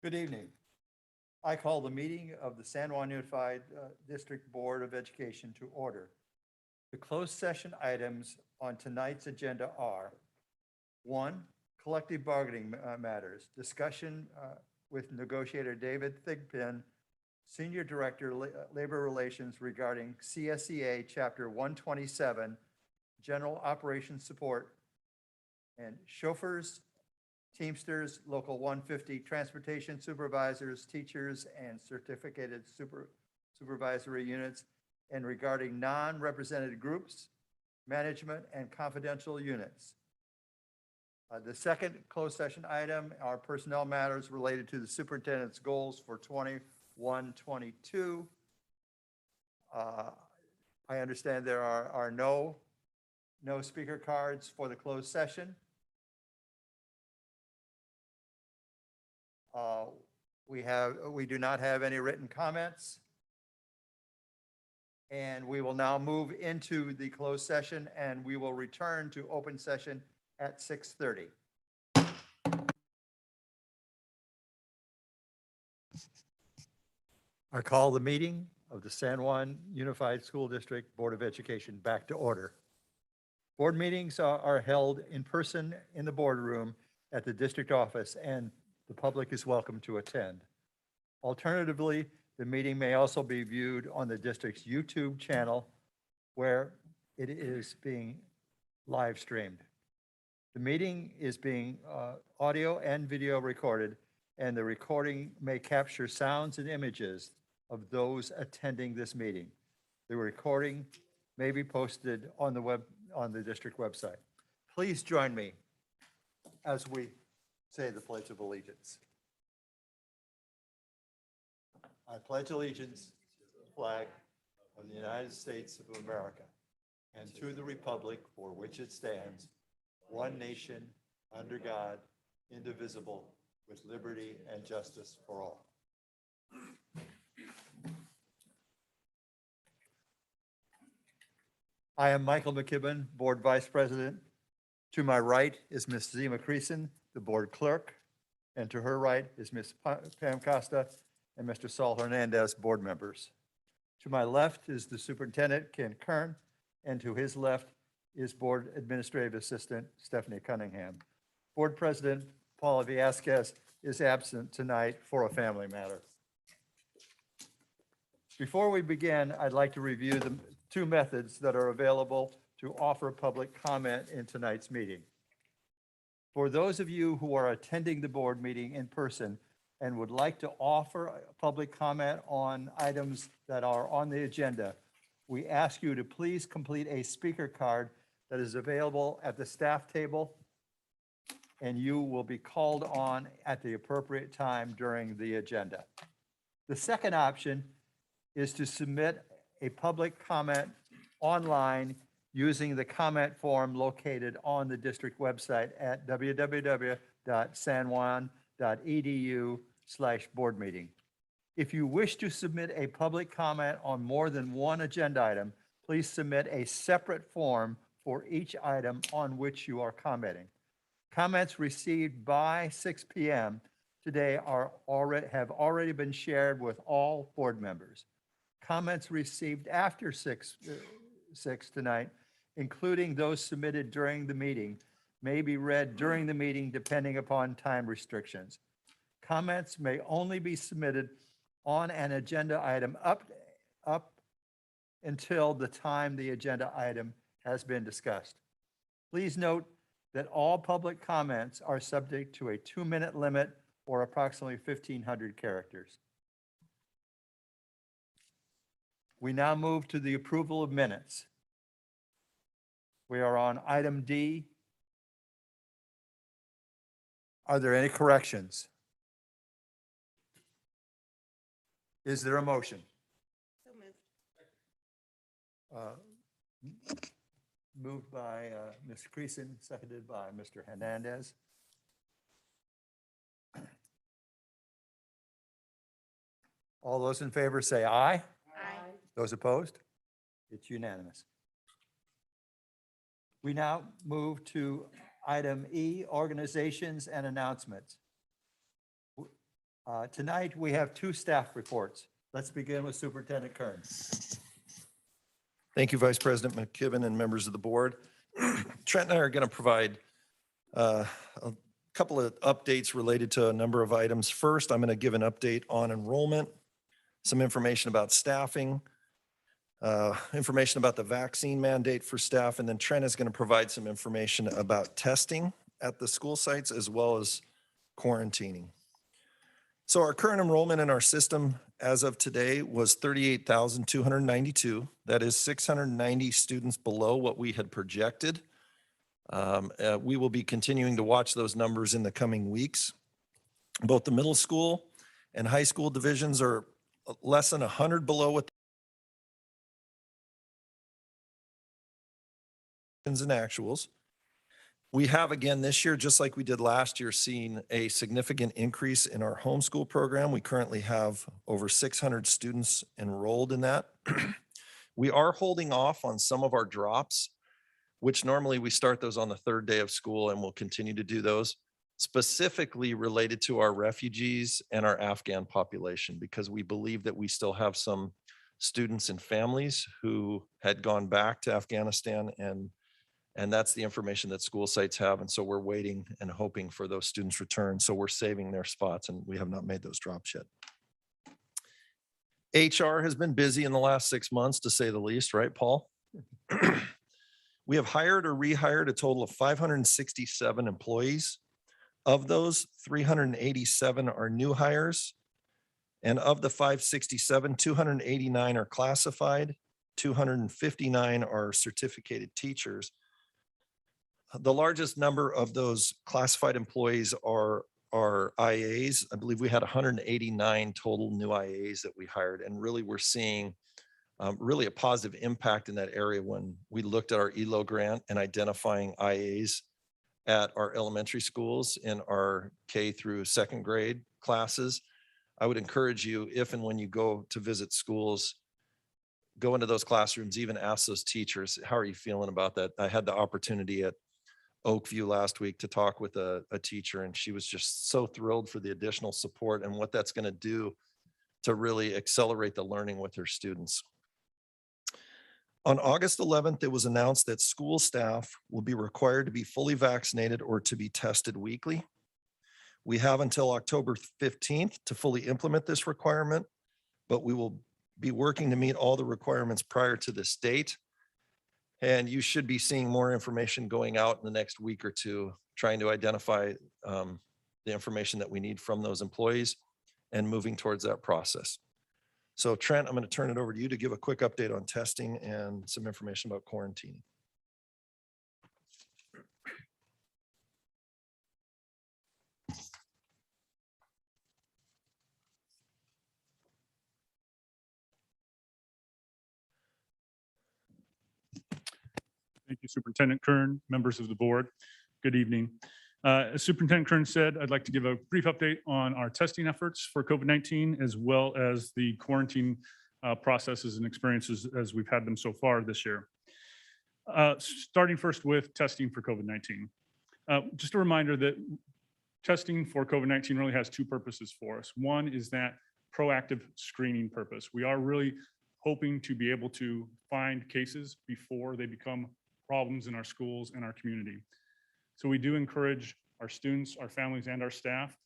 Good evening. I call the meeting of the San Juan Unified District Board of Education to order. The closed session items on tonight's agenda are: 1, collective bargaining matters, discussion with negotiator David Thigpen, Senior Director, Labor Relations, regarding CSEA Chapter 127, General Operations Support, and chauffeurs, Teamsters, Local 150, transportation supervisors, teachers, and certificated supervisory units, and regarding non-represented groups, management, and confidential units. The second closed session item are personnel matters related to the superintendent's goals for 21-22. I understand there are no speaker cards for the closed session. We do not have any written comments. And we will now move into the closed session, and we will return to open session at 6:30. I call the meeting of the San Juan Unified School District Board of Education back to order. Board meetings are held in person in the boardroom at the district office, and the public is welcome to attend. Alternatively, the meeting may also be viewed on the district's YouTube channel, where it is being live streamed. The meeting is being audio and video recorded, and the recording may capture sounds and images of those attending this meeting. The recording may be posted on the district website. Please join me as we say the Pledge of Allegiance. I pledge allegiance to the flag of the United States of America and to the republic for which it stands, one nation, under God, indivisible, with liberty and justice for all. I am Michael McKibben, Board Vice President. To my right is Ms. Zima Creason, the Board Clerk, and to her right is Ms. Pam Costa and Mr. Saul Hernandez, Board members. To my left is the Superintendent, Ken Kern, and to his left is Board Administrative Assistant Stephanie Cunningham. Board President Paula Villasquez is absent tonight for a family matter. Before we begin, I'd like to review the two methods that are available to offer public comment in tonight's meeting. For those of you who are attending the board meeting in person and would like to offer a public comment on items that are on the agenda, we ask you to please complete a speaker card that is available at the staff table, and you will be called on at the appropriate time during the agenda. The second option is to submit a public comment online using the comment form located on the district website at www.sanjuan.edu/boardmeeting. If you wish to submit a public comment on more than one agenda item, please submit a separate form for each item on which you are commenting. Comments received by 6 p.m. today have already been shared with all board members. Comments received after 6 tonight, including those submitted during the meeting, may be read during the meeting depending upon time restrictions. Comments may only be submitted on an agenda item up until the time the agenda item has been discussed. Please note that all public comments are subject to a 2-minute limit or approximately 1,500 characters. We now move to the approval of minutes. We are on item D. Are there any corrections? Is there a motion? So moved. Moved by Ms. Creason, seconded by Mr. Hernandez. All those in favor say aye. Aye. Those opposed? It's unanimous. We now move to item E, organizations and announcements. Tonight, we have two staff reports. Let's begin with Superintendent Kern. Thank you, Vice President McKibben and members of the board. Trent and I are going to provide a couple of updates related to a number of items. First, I'm going to give an update on enrollment, some information about staffing, information about the vaccine mandate for staff, and then Trent is going to provide some information about testing at the school sites as well as quarantining. So our current enrollment in our system as of today was 38,292. That is 690 students below what we had projected. We will be continuing to watch those numbers in the coming weeks. Both the middle school and high school divisions are less than 100 below what and actuals. We have again this year, just like we did last year, seen a significant increase in our homeschool program. We currently have over 600 students enrolled in that. We are holding off on some of our drops, which normally we start those on the third day of school, and we'll continue to do those, specifically related to our refugees and our Afghan population, because we believe that we still have some students and families who had gone back to Afghanistan, and that's the information that school sites have. And so we're waiting and hoping for those students return. So we're saving their spots, and we have not made those drops yet. HR has been busy in the last 6 months, to say the least, right, Paul? We have hired or rehired a total of 567 employees. Of those, 387 are new hires. And of the 567, 289 are classified, 259 are certificated teachers. The largest number of those classified employees are IAs. I believe we had 189 total new IAs that we hired. And really, we're seeing really a positive impact in that area when we looked at our ELO grant and identifying IAs at our elementary schools in our K through second grade classes. I would encourage you, if and when you go to visit schools, go into those classrooms, even ask those teachers, how are you feeling about that? I had the opportunity at Oakview last week to talk with a teacher, and she was just so thrilled for the additional support and what that's going to do to really accelerate the learning with her students. On August 11th, it was announced that school staff will be required to be fully vaccinated or to be tested weekly. We have until October 15th to fully implement this requirement, but we will be working to meet all the requirements prior to this date. And you should be seeing more information going out in the next week or two, trying to identify the information that we need from those employees and moving towards that process. So Trent, I'm going to turn it over to you to give a quick update on testing and some information about quarantining. Thank you, Superintendent Kern, members of the board. Good evening. As Superintendent Kern said, I'd like to give a brief update on our testing efforts for COVID-19, as well as the quarantine processes and experiences as we've had them so far this year. Starting first with testing for COVID-19. Just a reminder that testing for COVID-19 really has two purposes for us. One is that proactive screening purpose. We are really hoping to be able to find cases before they become problems in our schools and our community. So we do encourage our students, our families, and our staff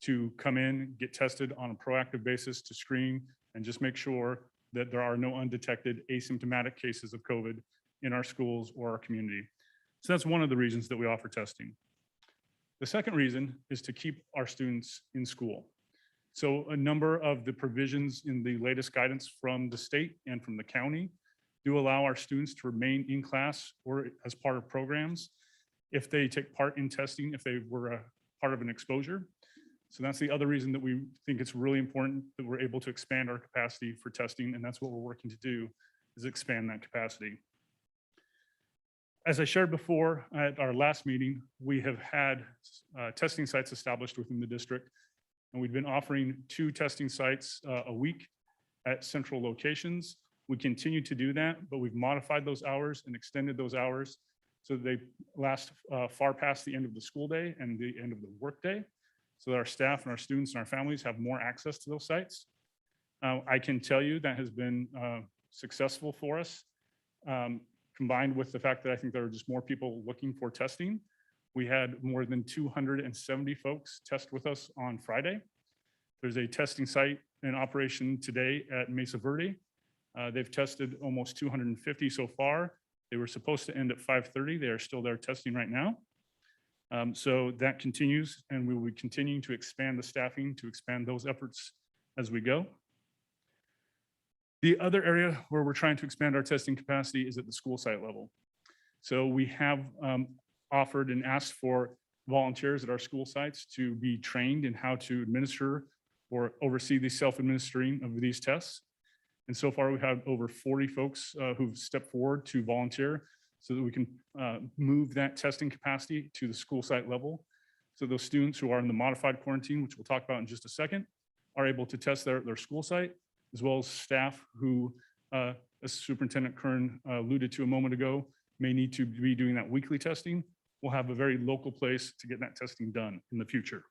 to come in, get tested on a proactive basis to screen and just make sure that there are no undetected asymptomatic cases of COVID in our schools or our community. So that's one of the reasons that we offer testing. The second reason is to keep our students in school. So a number of the provisions in the latest guidance from the state and from the county do allow our students to remain in class or as part of programs if they take part in testing, if they were a part of an exposure. So that's the other reason that we think it's really important that we're able to expand our capacity for testing, and that's what we're working to do, is expand that capacity. As I shared before at our last meeting, we have had testing sites established within the district, and we've been offering 2 testing sites a week at central locations. We continue to do that, but we've modified those hours and extended those hours so that they last far past the end of the school day and the end of the workday. so that our staff and our students and our families have more access to those sites. I can tell you that has been successful for us, combined with the fact that I think there are just more people looking for testing. We had more than 270 folks test with us on Friday. There's a testing site in operation today at Mesa Verde. They've tested almost 250 so far. They were supposed to end at 5:30. They are still there testing right now. So that continues, and we will be continuing to expand the staffing to expand those efforts as we go. The other area where we're trying to expand our testing capacity is at the school site level. So we have offered and asked for volunteers at our school sites to be trained in how to administer or oversee the self-administering of these tests. And so far, we've had over 40 folks who've stepped forward to volunteer so that we can move that testing capacity to the school site level. So those students who are in the modified quarantine, which we'll talk about in just a second, are able to test their school site, as well as staff who, as Superintendent Kern alluded to a moment ago, may need to be doing that weekly testing. We'll have a very local place to get that testing done in the future.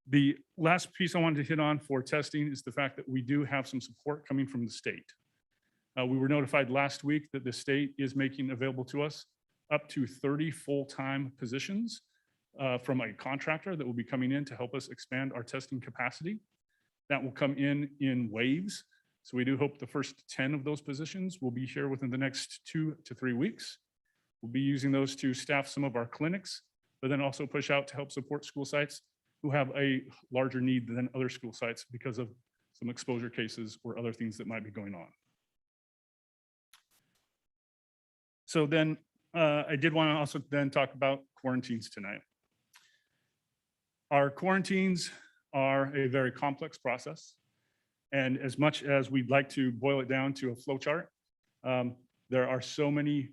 The last piece I wanted to hit on for testing is the fact that we do have some support coming from the state. We were notified last week that the state is making available to us up to 30 full-time positions from a contractor that will be coming in to help us expand our testing capacity. That will come in waves. So we do hope the first 10 of those positions will be here within the next 2 to 3 weeks. We'll be using those to staff some of our clinics, but then also push out to help support school sites who have a larger need than other school sites because of some exposure cases or other things that might be going on. So then I did want to also then talk about quarantines tonight. Our quarantines are a very complex process. And as much as we'd like to boil it down to a flow chart, there are so many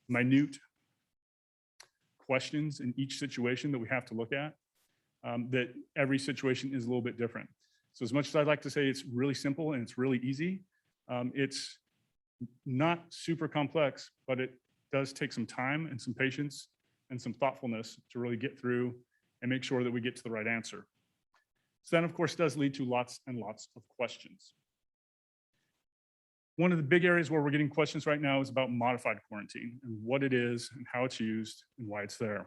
minute questions in each situation that we have to look at, that every situation is a little bit different. So as much as I'd like to say it's really simple and it's really easy, it's not super complex, but it does take some time and some patience and some thoughtfulness to really get through and make sure that we get to the right answer. So that, of course, does lead to lots and lots of questions. One of the big areas where we're getting questions right now is about modified quarantine and what it is and how it's used and why it's there.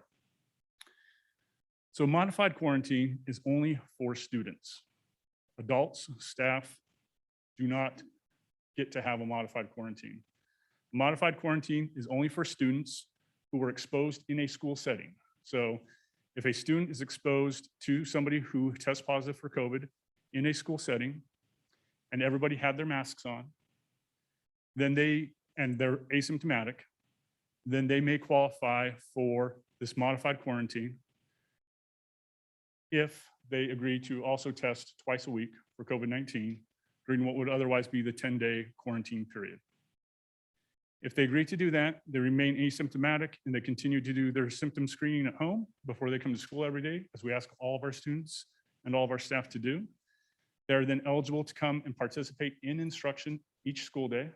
So modified quarantine is only for students. Adults, staff do not get to have a modified quarantine. Modified quarantine is only for students who were exposed in a school setting. So if a student is exposed to somebody who tests positive for COVID in a school setting and everybody had their masks on, then they're asymptomatic, then they may qualify for this modified quarantine if they agree to also test twice a week for COVID-19 during what would otherwise be the 10-day quarantine period. If they agree to do that, they remain asymptomatic and they continue to do their symptom screening at home before they come to school every day, as we ask all of our students and all of our staff to do. They're then eligible to come and participate in instruction each school day,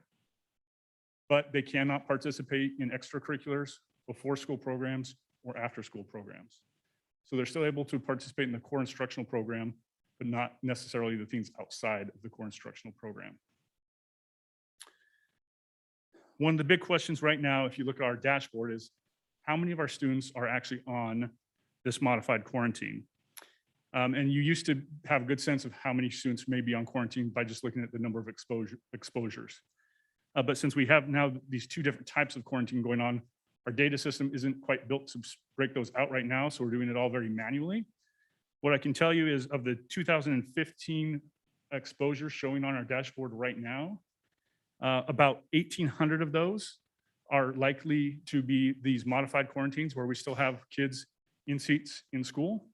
but they cannot participate in extracurriculars, before school programs, or after school programs. So they're still able to participate in the core instructional program, but not necessarily the things outside of the core instructional program. One of the big questions right now, if you look at our dashboard, is how many of our students are actually on this modified quarantine? And you used to have a good sense of how many students may be on quarantine by just looking at the number of exposures. But since we have now these two different types of quarantine going on, our data system isn't quite built to break those out right now, so we're doing it all very manually. What I can tell you is of the 2015 exposures showing on our dashboard right now, about 1,800 of those are likely to be these modified quarantines where we still have kids in seats in school.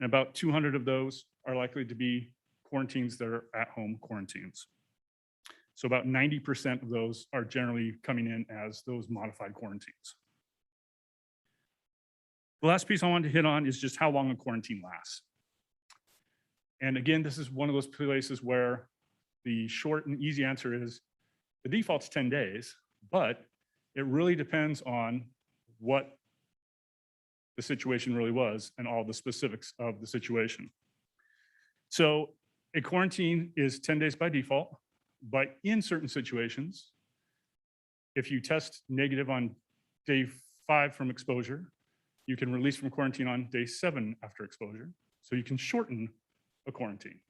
And about 200 of those are likely to be quarantines that are at-home quarantines. So about 90% of those are generally coming in as those modified quarantines. The last piece I wanted to hit on is just how long a quarantine lasts. And again, this is one of those places where the short and easy answer is the default's 10 days, but it really depends on what the situation really was and all the specifics of the situation. So a quarantine is 10 days by default, but in certain situations, if you test negative on day 5 from exposure, you can release from quarantine on day 7 after exposure. So you can shorten a quarantine.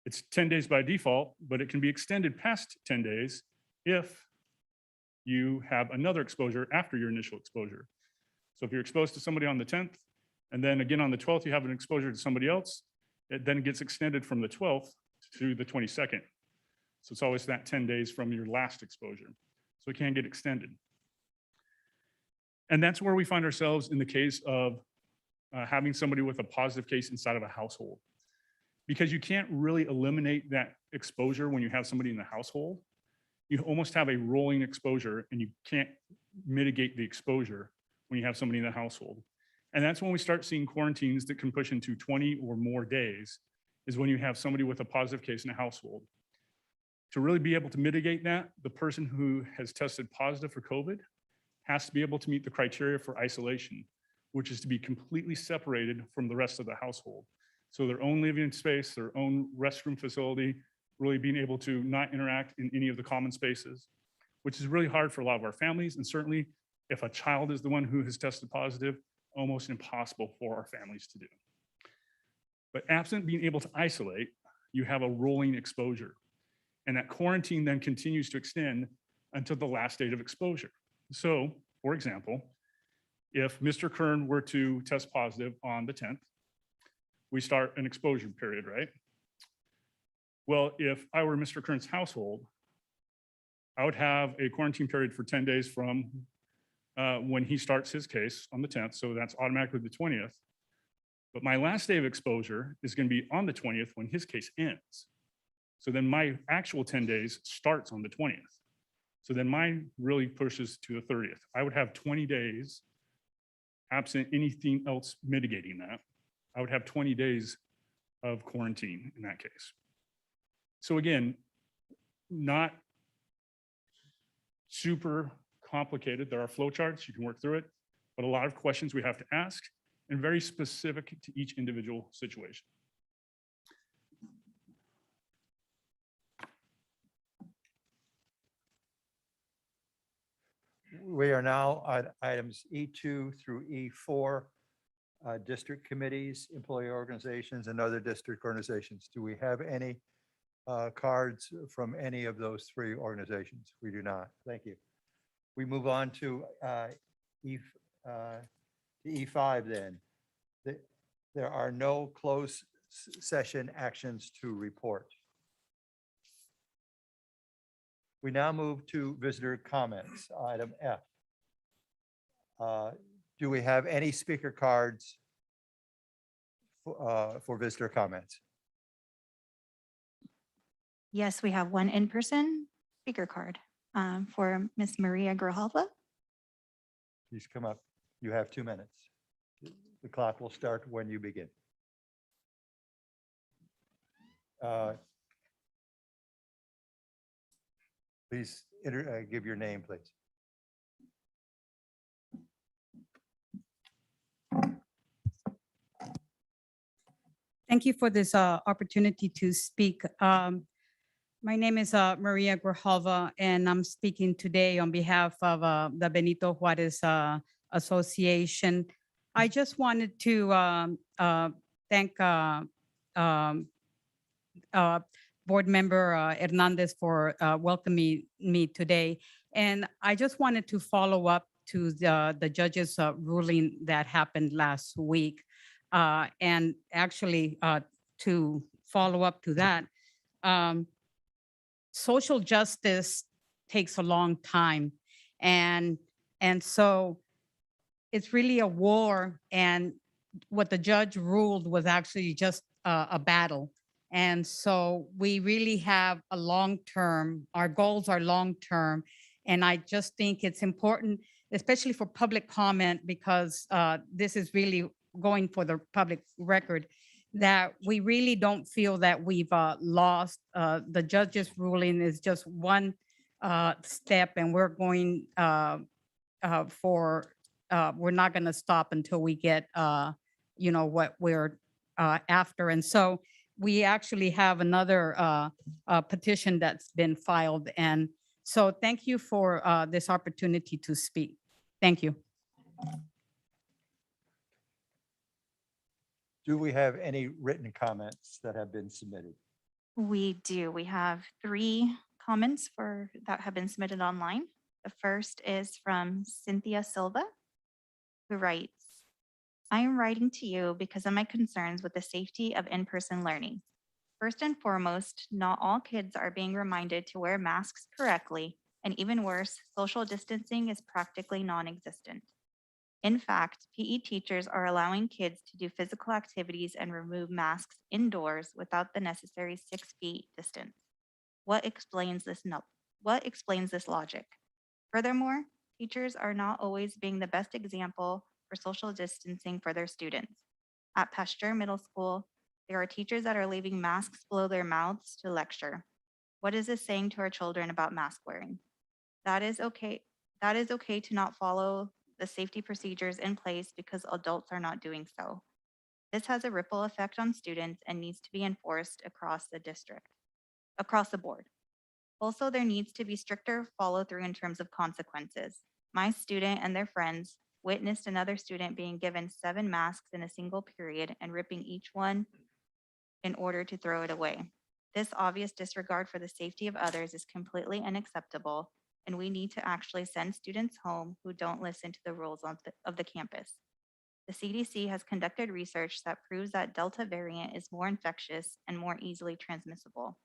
It's 10 days by default, but it can be extended past 10 days if you have another exposure after your initial exposure. So if you're exposed to somebody on the 10th, and then again on the 12th, you have an exposure to somebody else, it then gets extended from the 12th to the 22nd. So it's always that 10 days from your last exposure. So it can get extended. And that's where we find ourselves in the case of having somebody with a positive case inside of a household. Because you can't really eliminate that exposure when you have somebody in the household. You almost have a rolling exposure, and you can't mitigate the exposure when you have somebody in the household. And that's when we start seeing quarantines that can push into 20 or more days, is when you have somebody with a positive case in a household. To really be able to mitigate that, the person who has tested positive for COVID has to be able to meet the criteria for isolation, which is to be completely separated from the rest of the household. So their own living space, their own restroom facility, really being able to not interact in any of the common spaces, which is really hard for a lot of our families. And certainly if a child is the one who has tested positive, almost impossible for our families to do. But absent being able to isolate, you have a rolling exposure. And that quarantine then continues to extend until the last date of exposure. So, for example, if Mr. Kern were to test positive on the 10th, we start an exposure period, right? Well, if I were Mr. Kern's household, I would have a quarantine period for 10 days from when he starts his case on the 10th. So that's automatically the 20th. But my last day of exposure is going to be on the 20th when his case ends. So then my actual 10 days starts on the 20th. So then mine really pushes to the 30th. I would have 20 days, absent anything else mitigating that. I would have 20 days of quarantine in that case. So again, not super complicated. There are flowcharts, you can work through it, but a lot of questions we have to ask and very specific to each individual situation. We are now on items E2 through E4, district committees, employee organizations, and other district organizations. Do we have any cards from any of those 3 organizations? We do not. Thank you. We move on to E5 then. There are no closed session actions to report. We now move to visitor comments, item F. Do we have any speaker cards for visitor comments? Yes, we have one in-person speaker card for Miss Maria Grijalva. Please come up. You have 2 minutes. The clock will start when you begin. Please give your name, please. Thank you for this opportunity to speak. My name is Maria Grijalva, and I'm speaking today on behalf of the Benito Juarez Association. I just wanted to thank Board Member Hernandez for welcoming me today. And I just wanted to follow up to the judge's ruling that happened last week. And actually, to follow up to that, social justice takes a long time. And so it's really a war. And what the judge ruled was actually just a battle. And so we really have a long-term, our goals are long-term. And I just think it's important, especially for public comment, because this is really going for the public record, that we really don't feel that we've lost. The judge's ruling is just one step, and we're going for we're not going to stop until we get, what we're after. And so we actually have another petition that's been filed. And so thank you for this opportunity to speak. Thank you. Do we have any written comments that have been submitted? We do. We have 3 comments that have been submitted online. The first is from Cynthia Silva, who writes, I am writing to you because of my concerns with the safety of in-person learning. First and foremost, not all kids are being reminded to wear masks correctly, and even worse, social distancing is practically non-existent. In fact, PE teachers are allowing kids to do physical activities and remove masks indoors without the necessary 6 feet distance. What explains this logic? Furthermore, teachers are not always being the best example for social distancing for their students. At Pasteur Middle School, there are teachers that are leaving masks below their mouths to lecture. What is this saying to our children about mask wearing? That is okay to not follow the safety procedures in place because adults are not doing so. This has a ripple effect on students and needs to be enforced across the board. Also, there needs to be stricter follow through in terms of consequences. My student and their friends witnessed another student being given 7 masks in a single period and ripping each one in order to throw it away. This obvious disregard for the safety of others is completely unacceptable, and we need to actually send students home who don't listen to the rules of the campus. The CDC has conducted research that proves that Delta variant is more infectious and more easily transmissible.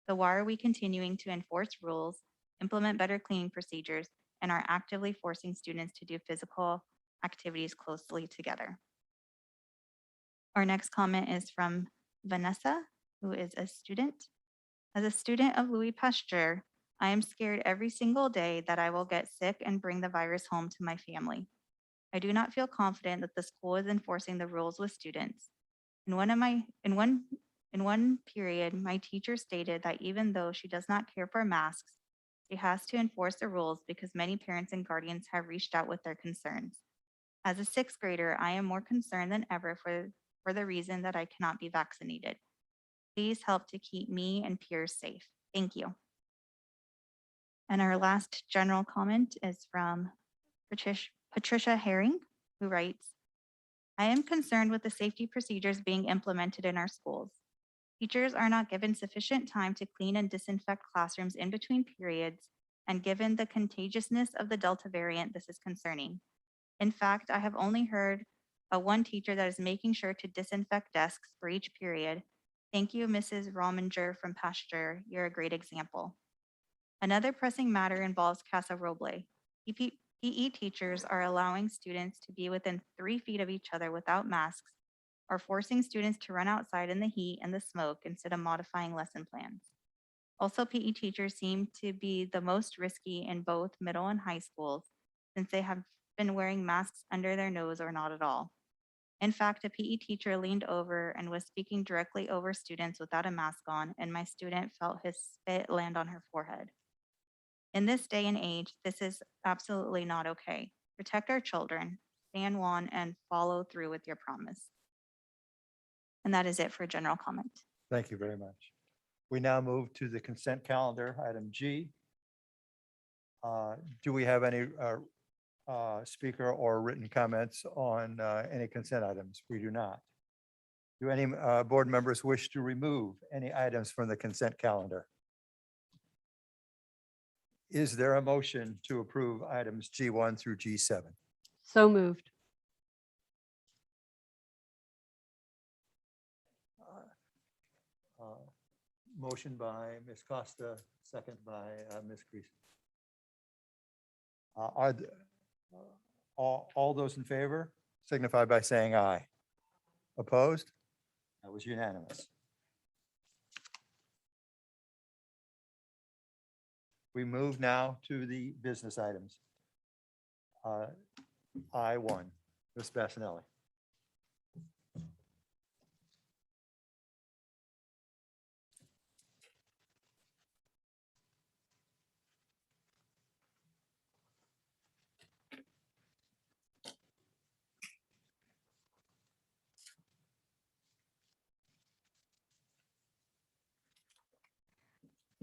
So why are we continuing to enforce rules, implement better cleaning procedures, and are actively forcing students to do physical activities closely together? Our next comment is from Vanessa, who is a student. As a student of Louis Pasteur, I am scared every single day that I will get sick and bring the virus home to my family. I do not feel confident that the school is enforcing the rules with students. In one period, my teacher stated that even though she does not care for masks, she has to enforce the rules because many parents and guardians have reached out with their concerns. As a 6th grader, I am more concerned than ever for the reason that I cannot be vaccinated. Please help to keep me and peers safe. Thank you. And our last general comment is from Patricia Herring, who writes, I am concerned with the safety procedures being implemented in our schools. Teachers are not given sufficient time to clean and disinfect classrooms in between periods, and given the contagiousness of the Delta variant, this is concerning. In fact, I have only heard of one teacher that is making sure to disinfect desks for each period. Thank you, Mrs. Rominger from Pasteur. You're a great example. Another pressing matter involves Casa Roble. PE teachers are allowing students to be within 3 feet of each other without masks, or forcing students to run outside in the heat and the smoke instead of modifying lesson plans. Also, PE teachers seem to be the most risky in both middle and high schools, since they have been wearing masks under their nose or not at all. In fact, a PE teacher leaned over and was speaking directly over students without a mask on, and my student felt his spit land on her forehead. In this day and age, this is absolutely not okay. Protect our children, San Juan, and follow through with your promise. And that is it for general comment. Thank you very much. We now move to the consent calendar, item G. Do we have any speaker or written comments on any consent items? We do not. Do any board members wish to remove any items from the consent calendar? Is there a motion to approve items G1 through G7? So moved. Motion by Ms. Costa, second by Ms. Creason. All those in favor signify by saying aye. Opposed? That was unanimous. We move now to the business items. I1, Ms. Bassanelli.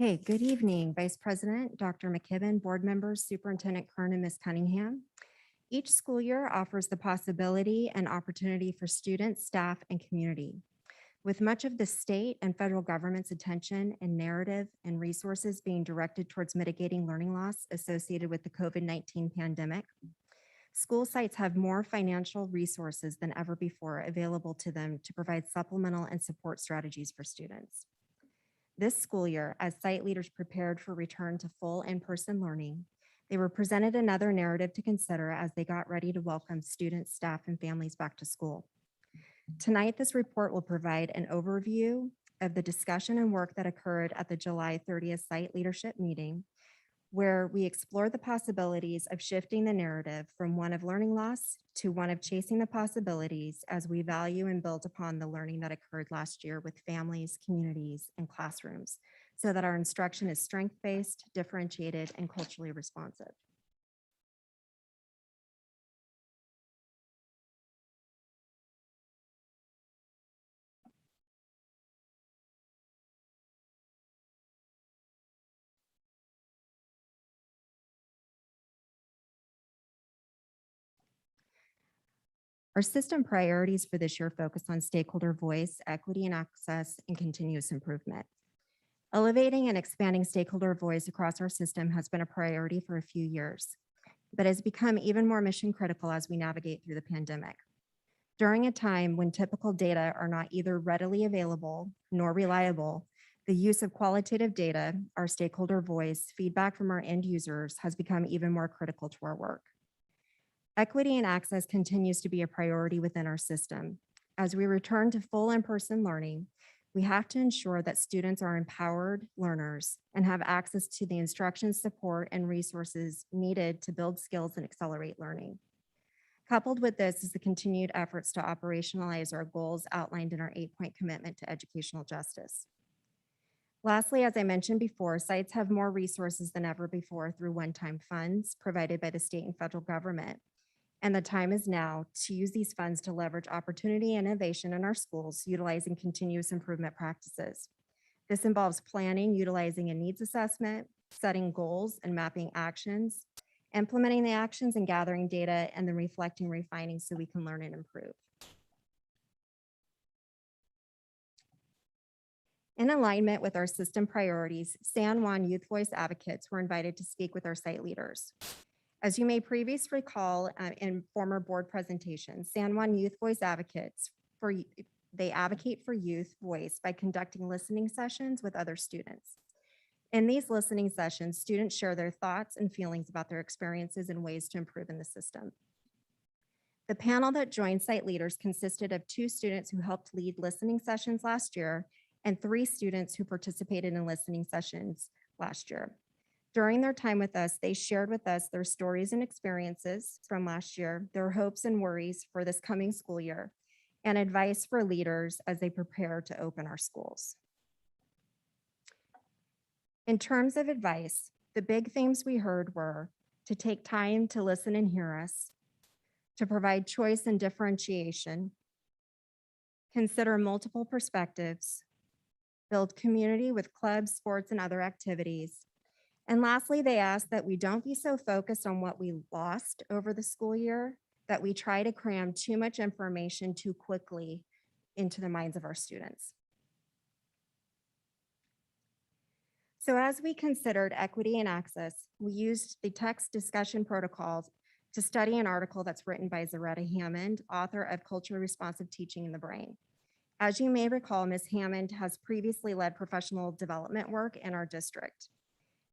Hey, good evening, Vice President, Dr. McKibben, board members, Superintendent Kern, and Ms. Cunningham. Each school year offers the possibility and opportunity for students, staff, and community. With much of the state and federal government's attention and narrative and resources being directed towards mitigating learning loss associated with the COVID-19 pandemic, school sites have more financial resources than ever before available to them to provide supplemental and support strategies for students. This school year, as site leaders prepared for return to full in-person learning, they were presented another narrative to consider as they got ready to welcome students, staff, and families back to school. Tonight, this report will provide an overview of the discussion and work that occurred at the July 30th site leadership meeting, where we explore the possibilities of shifting the narrative from one of learning loss to one of chasing the possibilities as we value and build upon the learning that occurred last year with families, communities, and classrooms, so that our instruction is strength-based, differentiated, and culturally responsive. Our system priorities for this year focus on stakeholder voice, equity and access, and continuous improvement. Elevating and expanding stakeholder voice across our system has been a priority for a few years, but has become even more mission critical as we navigate through the pandemic. During a time when typical data are not either readily available nor reliable, the use of qualitative data, our stakeholder voice, feedback from our end users has become even more critical to our work. Equity and access continues to be a priority within our system. As we return to full in-person learning, we have to ensure that students are empowered learners and have access to the instruction, support, and resources needed to build skills and accelerate learning. Coupled with this is the continued efforts to operationalize our goals outlined in our 8-point commitment to educational justice. Lastly, as I mentioned before, sites have more resources than ever before through one-time funds provided by the state and federal government. And the time is now to use these funds to leverage opportunity and innovation in our schools, utilizing continuous improvement practices. This involves planning, utilizing a needs assessment, setting goals and mapping actions, implementing the actions and gathering data, and then reflecting, refining so we can learn and improve. In alignment with our system priorities, San Juan Youth Voice advocates were invited to speak with our site leaders. As you may previously recall in former board presentations, San Juan Youth Voice advocates they advocate for youth voice by conducting listening sessions with other students. In these listening sessions, students share their thoughts and feelings about their experiences and ways to improve in the system. The panel that joined site leaders consisted of 2 students who helped lead listening sessions last year and 3 students who participated in listening sessions last year. During their time with us, they shared with us their stories and experiences from last year, their hopes and worries for this coming school year, and advice for leaders as they prepare to open our schools. In terms of advice, the big themes we heard were to take time to listen and hear us, to provide choice and differentiation, consider multiple perspectives, build community with clubs, sports, and other activities. And lastly, they asked that we don't be so focused on what we lost over the school year that we try to cram too much information too quickly into the minds of our students. So as we considered equity and access, we used the text discussion protocols to study an article that's written by Zaretta Hammond, author of Culturally Responsive Teaching in the Brain. As you may recall, Ms. Hammond has previously led professional development work in our district.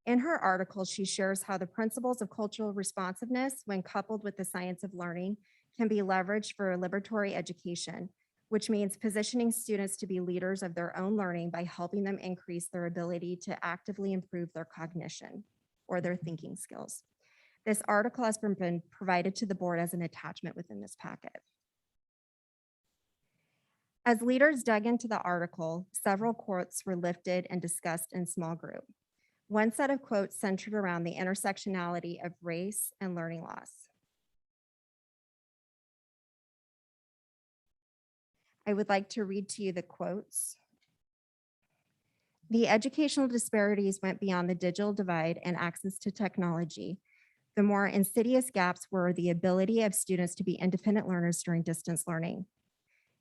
In her article, she shares how the principles of cultural responsiveness, when coupled with the science of learning, can be leveraged for liberatory education, which means positioning students to be leaders of their own learning by helping them increase their ability to actively improve their cognition or their thinking skills. This article has been provided to the board as an attachment within this packet. As leaders dug into the article, several quotes were lifted and discussed in small group. One set of quotes centered around the intersectionality of race and learning loss. I would like to read to you the quotes. The educational disparities went beyond the digital divide and access to technology. The more insidious gaps were the ability of students to be independent learners during distance learning.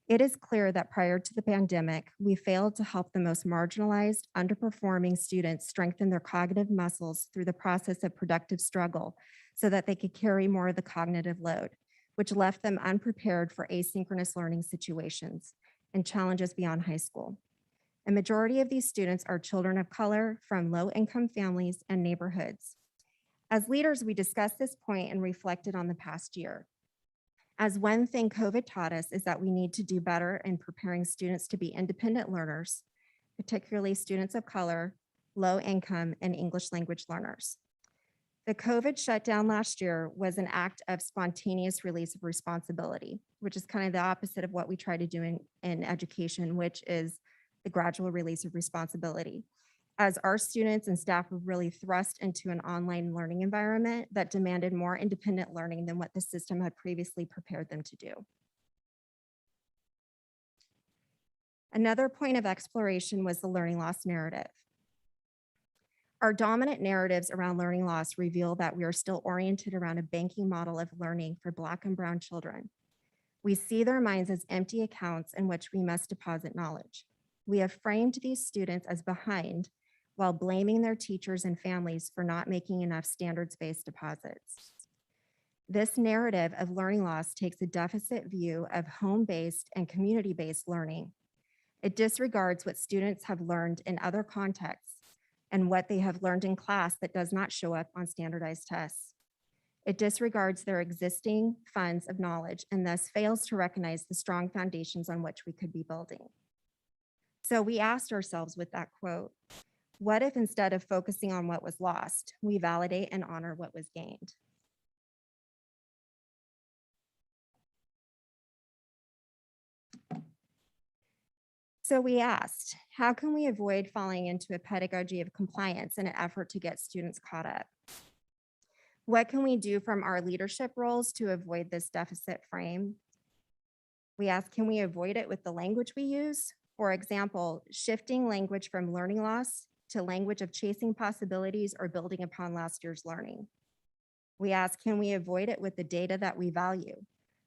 It is clear that prior to the pandemic, we failed to help the most marginalized, underperforming students strengthen their cognitive muscles through the process of productive struggle so that they could carry more of the cognitive load, which left them unprepared for asynchronous learning situations and challenges beyond high school. A majority of these students are children of color from low-income families and neighborhoods. As leaders, we discussed this point and reflected on the past year. As one thing COVID taught us is that we need to do better in preparing students to be independent learners, particularly students of color, low income, and English language learners. The COVID shutdown last year was an act of spontaneous release of responsibility, which is kind of the opposite of what we try to do in education, which is the gradual release of responsibility. As our students and staff were really thrust into an online learning environment that demanded more independent learning than what the system had previously prepared them to do. Another point of exploration was the learning loss narrative. Our dominant narratives around learning loss reveal that we are still oriented around a banking model of learning for Black and Brown children. We see their minds as empty accounts in which we must deposit knowledge. We have framed these students as behind while blaming their teachers and families for not making enough standards-based deposits. This narrative of learning loss takes a deficit view of home-based and community-based learning. It disregards what students have learned in other contexts and what they have learned in class that does not show up on standardized tests. It disregards their existing funds of knowledge and thus fails to recognize the strong foundations on which we could be building. So we asked ourselves with that quote, what if instead of focusing on what was lost, we validate and honor what was gained? So we asked, how can we avoid falling into a pedagogy of compliance in an effort to get students caught up? What can we do from our leadership roles to avoid this deficit frame? We asked, can we avoid it with the language we use? For example, shifting language from learning loss to language of chasing possibilities or building upon last year's learning. We ask, can we avoid it with the data that we value?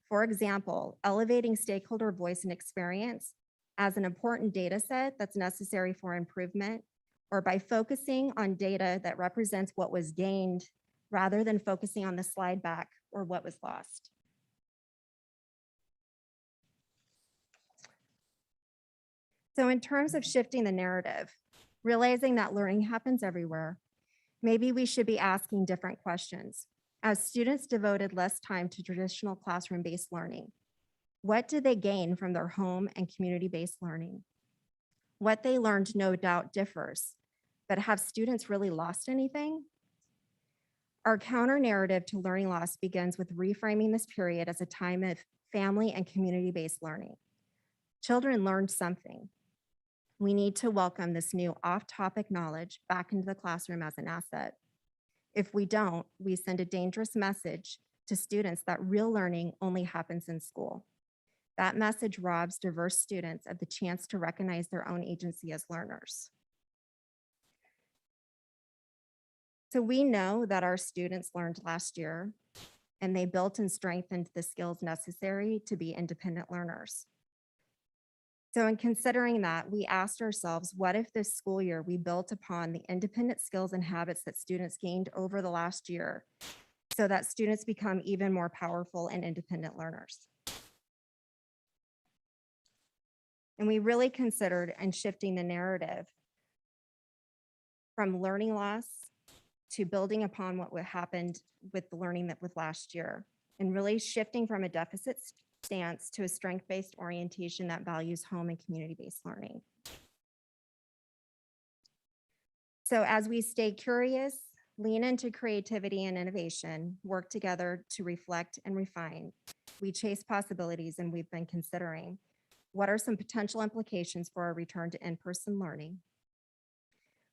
For example, elevating stakeholder voice and experience as an important data set that's necessary for improvement, or by focusing on data that represents what was gained rather than focusing on the slide back or what was lost. So in terms of shifting the narrative, realizing that learning happens everywhere, maybe we should be asking different questions. As students devoted less time to traditional classroom-based learning, what did they gain from their home and community-based learning? What they learned no doubt differs, but have students really lost anything? Our counter narrative to learning loss begins with reframing this period as a time of family and community-based learning. Children learned something. We need to welcome this new off-topic knowledge back into the classroom as an asset. If we don't, we send a dangerous message to students that real learning only happens in school. That message robs diverse students of the chance to recognize their own agency as learners. So we know that our students learned last year, and they built and strengthened the skills necessary to be independent learners. So in considering that, we asked ourselves, what if this school year we built upon the independent skills and habits that students gained over the last year so that students become even more powerful and independent learners? And we really considered and shifting the narrative from learning loss to building upon what happened with the learning that with last year, and really shifting from a deficit stance to a strength-based orientation that values home and community-based learning. So as we stay curious, lean into creativity and innovation, work together to reflect and refine, we chase possibilities, and we've been considering what are some potential implications for a return to in-person learning?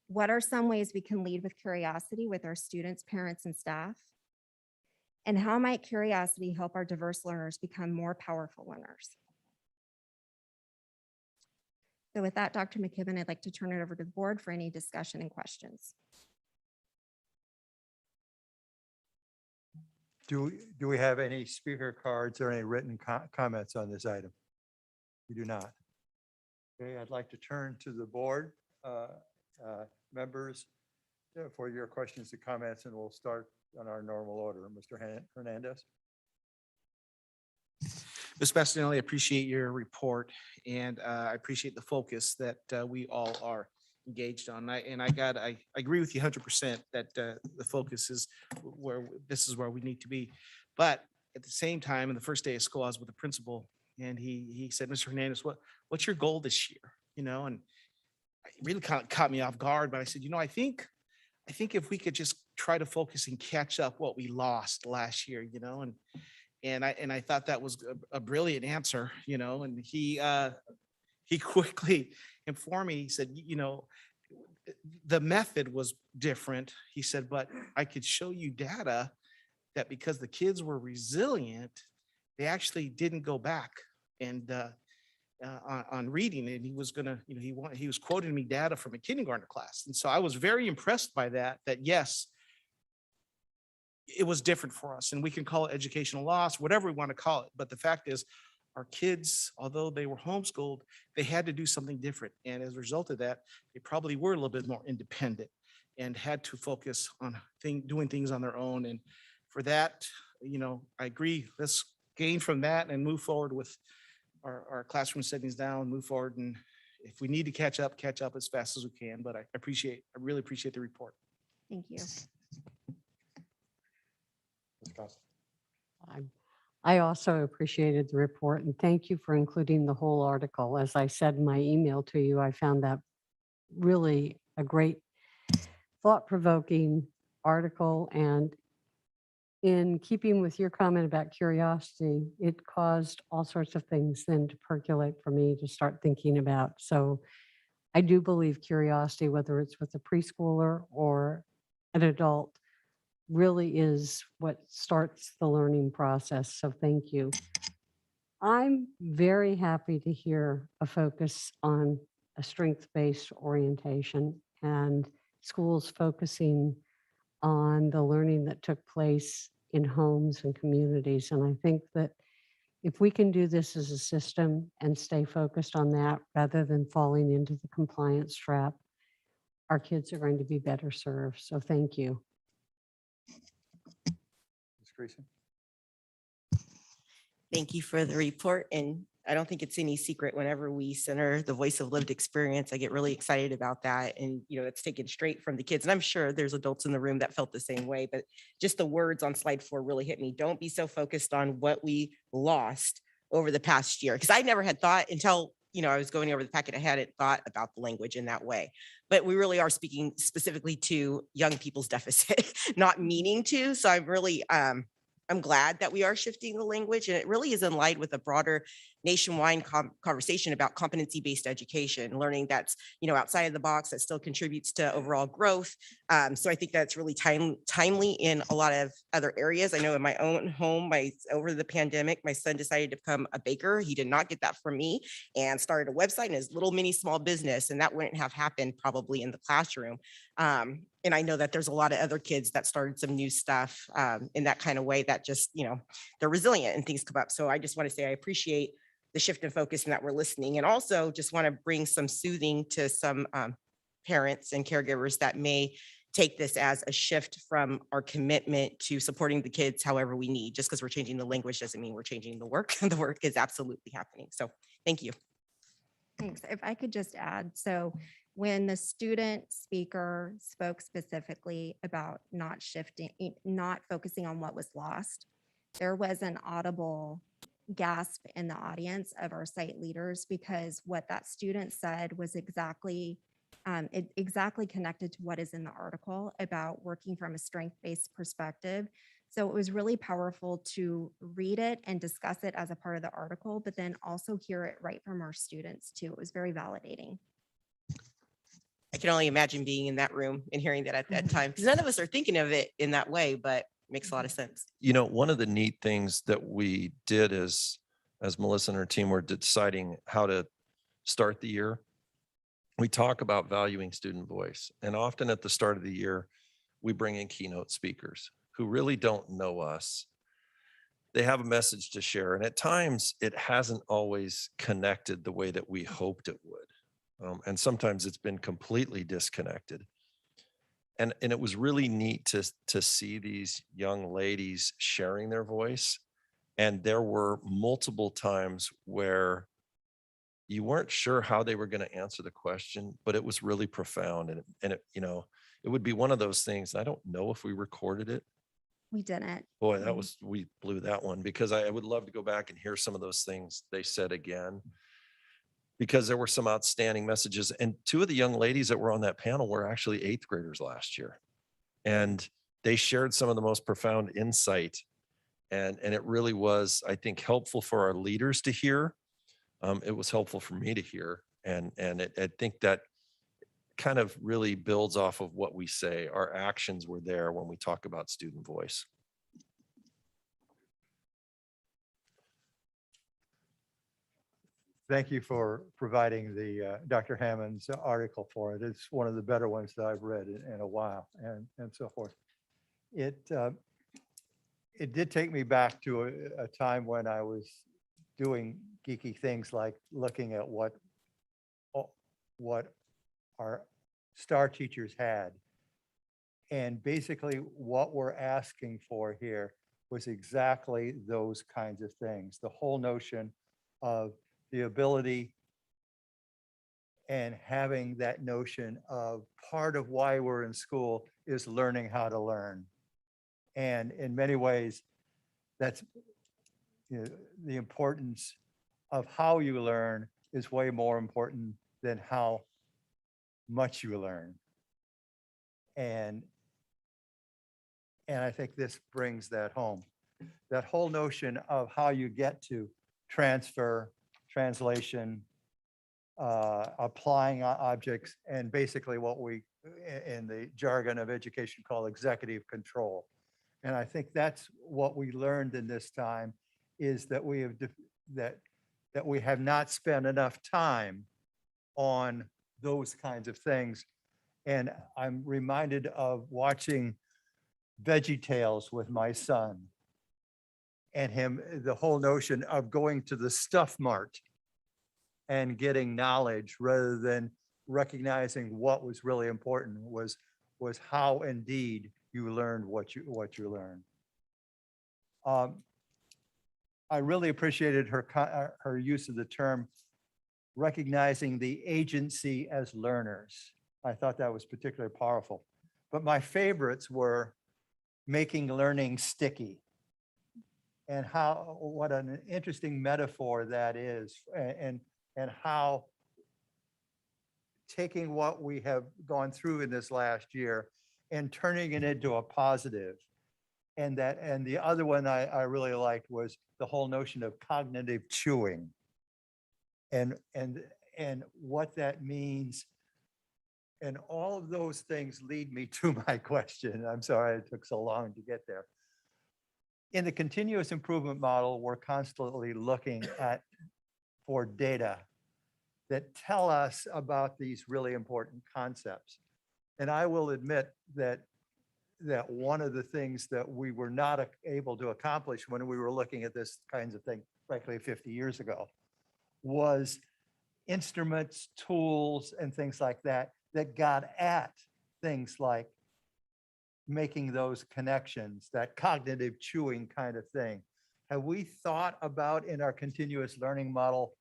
What are some ways we can lead with curiosity with our students, parents, and staff? And how might curiosity help our diverse learners become more powerful learners? So with that, Dr. McKibben, I'd like to turn it over to the board for any discussion and questions. Do we have any speaker cards or any written comments on this item? We do not. Okay, I'd like to turn to the board members for your questions and comments, and we'll start on our normal order. Mr. Hernandez? Ms. Bastianelli, I appreciate your report, and I appreciate the focus that we all are engaged on. I agree with you 100% that the focus is where this is where we need to be. But at the same time, in the first day of school, I was with the principal, and he said, "Mr. Hernandez, what's your goal this year?" And it really kind of caught me off guard. But I said, I think if we could just try to focus and catch up what we lost last year, and I thought that was a brilliant answer, and he quickly informed me. He said, the method was different. He said, but I could show you data that because the kids were resilient, they actually didn't go back and on reading. And he was gonna, he was quoting me data from a kindergarten class. And so I was very impressed by that yes, it was different for us, and we can call it educational loss, whatever we want to call it. But the fact is, our kids, although they were homeschooled, they had to do something different. And as a result of that, they probably were a little bit more independent and had to focus on doing things on their own. And for that, I agree. Let's gain from that and move forward with our classroom settings down, move forward. And if we need to catch up as fast as we can. But I really appreciate the report. Thank you. I also appreciated the report, and thank you for including the whole article. As I said in my email to you, I found that really a great thought-provoking article, and in keeping with your comment about curiosity, it caused all sorts of things then to percolate for me to start thinking about. So I do believe curiosity, whether it's with a preschooler or an adult, really is what starts the learning process. So thank you. I'm very happy to hear a focus on a strength-based orientation and schools focusing on the learning that took place in homes and communities. And I think that if we can do this as a system and stay focused on that rather than falling into the compliance trap, our kids are going to be better served. So thank you. Ms. Grayson? Thank you for the report. And I don't think it's any secret whenever we center the voice of lived experience, I get really excited about that. And, it's taken straight from the kids. And I'm sure there's adults in the room that felt the same way, but just the words on slide 4 really hit me. Don't be so focused on what we lost over the past year. Because I never had thought until, I was going over the packet, I hadn't thought about the language in that way. But we really are speaking specifically to young people's deficit, not meaning to. So I'm really, I'm glad that we are shifting the language, and it really is in line with a broader nationwide conversation about competency-based education, learning that's, outside of the box that still contributes to overall growth. So I think that's really timely in a lot of other areas. I know in my own home, over the pandemic, my son decided to become a baker. He did not get that from me, and started a website and his little mini small business. And that wouldn't have happened probably in the classroom. And I know that there's a lot of other kids that started some new stuff in that kind of way that just, they're resilient and things come up. So I just want to say I appreciate the shift in focus and that we're listening, and also just want to bring some soothing to some parents and caregivers that may take this as a shift from our commitment to supporting the kids however we need. Just because we're changing the language doesn't mean we're changing the work. The work is absolutely happening. So thank you. Thanks. If I could just add, so when the student speaker spoke specifically about not focusing on what was lost, there was an audible gasp in the audience of our site leaders, because what that student said was exactly connected to what is in the article about working from a strength-based perspective. So it was really powerful to read it and discuss it as a part of the article, but then also hear it right from our students too. It was very validating. I can only imagine being in that room and hearing that at that time, because none of us are thinking of it in that way, but it makes a lot of sense. One of the neat things that we did as Melissa and her team were deciding how to start the year, we talk about valuing student voice. And often at the start of the year, we bring in keynote speakers who really don't know us. They have a message to share. And at times it hasn't always connected the way that we hoped it would. And sometimes it's been completely disconnected. And it was really neat to see these young ladies sharing their voice. And there were multiple times where you weren't sure how they were going to answer the question, but it was really profound. And it, you know, it would be one of those things. I don't know if we recorded it. We didn't. Boy, we blew that one, because I would love to go back and hear some of those things they said again, because there were some outstanding messages. And two of the young ladies that were on that panel were actually 8th graders last year. And they shared some of the most profound insight. And it really was, I think, helpful for our leaders to hear. It was helpful for me to hear. And I think that kind of really builds off of what we say. Our actions were there when we talk about student voice. Thank you for providing the Dr. Hammond's article for it. It's one of the better ones that I've read in a while, and so forth. It did take me back to a time when I was doing geeky things like looking at what our STAR teachers had. And basically what we're asking for here was exactly those kinds of things. The whole notion of the ability and having that notion of part of why we're in school is learning how to learn. And in many ways, that's, you know, the importance of how you learn is way more important than how much you learn. And I think this brings that home. That whole notion of how you get to transfer, translation, applying objects, and basically what we, in the jargon of education, call executive control. And I think that's what we learned in this time, is that we have that we have not spent enough time on those kinds of things. And I'm reminded of watching VeggieTales with my son, and him, the whole notion of going to the stuff mart and getting knowledge rather than recognizing what was really important was how indeed you learned what you learned. I really appreciated her use of the term recognizing the agency as learners. I thought that was particularly powerful. But my favorites were making learning sticky, and what an interesting metaphor that is, and how taking what we have gone through in this last year and turning it into a positive. And the other one I really liked was the whole notion of cognitive chewing, and what that means. And all of those things lead me to my question. I'm sorry it took so long to get there. In the continuous improvement model, we're constantly looking for data that tell us about these really important concepts. And I will admit that one of the things that we were not able to accomplish when we were looking at this kinds of thing, frankly, 50 years ago, was instruments, tools, and things like that got at things like making those connections, that cognitive chewing kind of thing. Have we thought about in our continuous learning model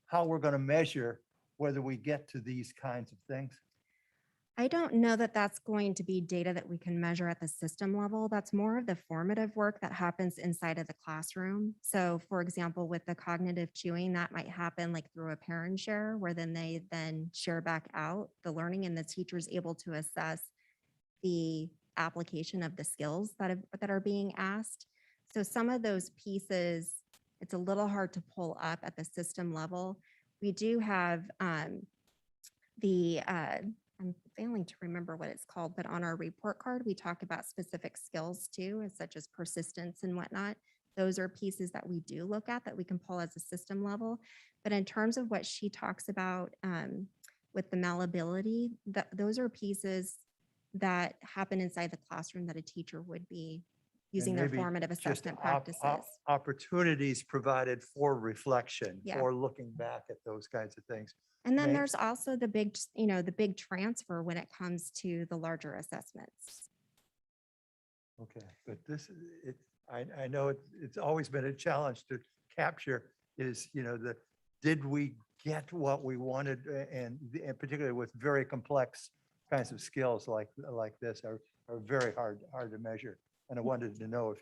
how we're going to measure whether we get to these kinds of things? I don't know that that's going to be data that we can measure at the system level. That's more of the formative work that happens inside of the classroom. So for example, with the cognitive chewing, that might happen like through a parent share, where then they share back out the learning, and the teacher is able to assess the application of the skills that are being asked. So some of those pieces, it's a little hard to pull up at the system level. We do have I'm failing to remember what it's called, but on our report card, we talk about specific skills too, such as persistence and whatnot. Those are pieces that we do look at that we can pull as a system level. But in terms of what she talks about, with the malleability, those are pieces that happen inside the classroom that a teacher would be using their maybe formative just assessment practices. Opportunities provided for reflection, Yeah. for looking back at those kinds of things. And then May- there's also the big, the big transfer when it comes to the larger assessments. Okay, but this, I know it's always been a challenge to capture is, did we get what we wanted? And particularly with very complex kinds of skills like this are very hard to measure. And I wanted to know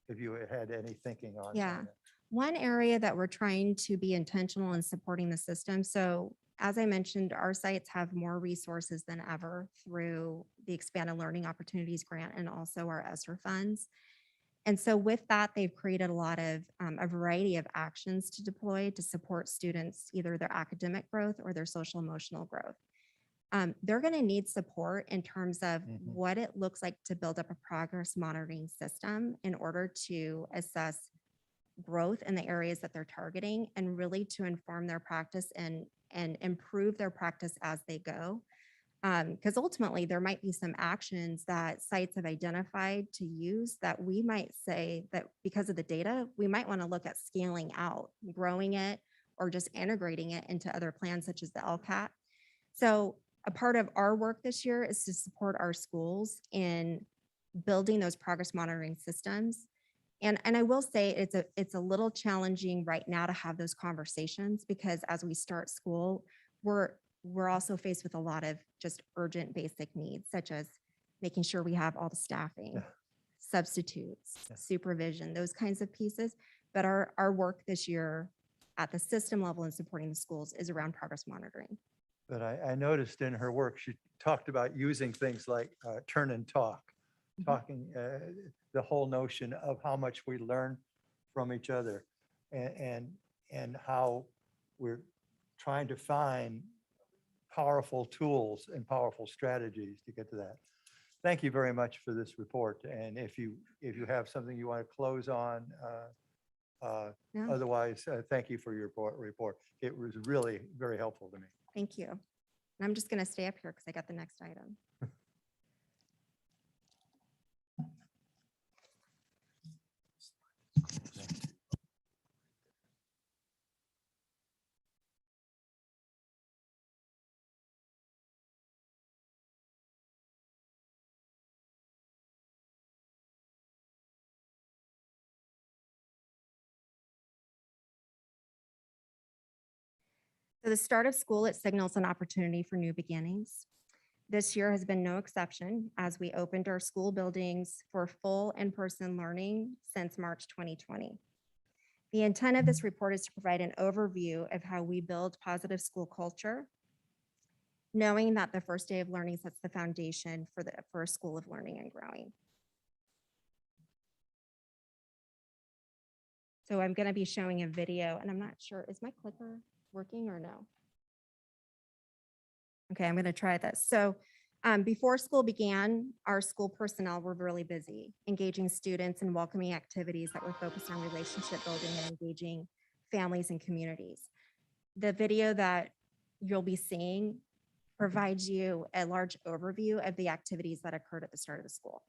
if you had any thinking on. Yeah. that. One area that we're trying to be intentional in supporting the system. So as I mentioned, our sites have more resources than ever through the Expanded Learning Opportunities Grant and also our ESSER funds. And so with that, they've created a variety of actions to deploy to support students, either their academic growth or their social emotional growth. They're going to need support in terms of what it looks like to build up a progress monitoring system in order to assess growth in the areas that they're targeting and really to inform their practice and improve their practice as they go. Because ultimately there might be some actions that sites have identified to use that we might say that because of the data, we might want to look at scaling out, growing it, or just integrating it into other plans such as the LCAT. So a part of our work this year is to support our schools in building those progress monitoring systems. And I will say it's a little challenging right now to have those conversations because as we start school, we're also faced with a lot of just urgent basic needs, such as making sure we have all the staffing, substitutes, supervision, those kinds of pieces. But our work this year at the system level and supporting the schools is around progress monitoring. But I noticed in her work, she talked about using things like turn and talk, talking, the whole notion of how much we learn from each other and how we're trying to find powerful tools and powerful strategies to get to that. Thank you very much for this report. And if you have something you want to close on, No. otherwise, thank you for your report. It was really very helpful to me. Thank you. And I'm just going to stay up here because I got the next item. So the start of school, it signals an opportunity for new beginnings. This year has been no exception as we opened our school buildings for full in-person learning since March 2020. The intent of this report is to provide an overview of how we build positive school culture, knowing that the first day of learning sets the foundation for a school of learning and growing. So I'm going to be showing a video, and I'm not sure, is my clicker working or no? Okay, I'm going to try this. So before school began, our school personnel were really busy engaging students in welcoming activities that were focused on relationship building and engaging families and communities. The video that you'll be seeing provides you a large overview of the activities that occurred at the start of the school.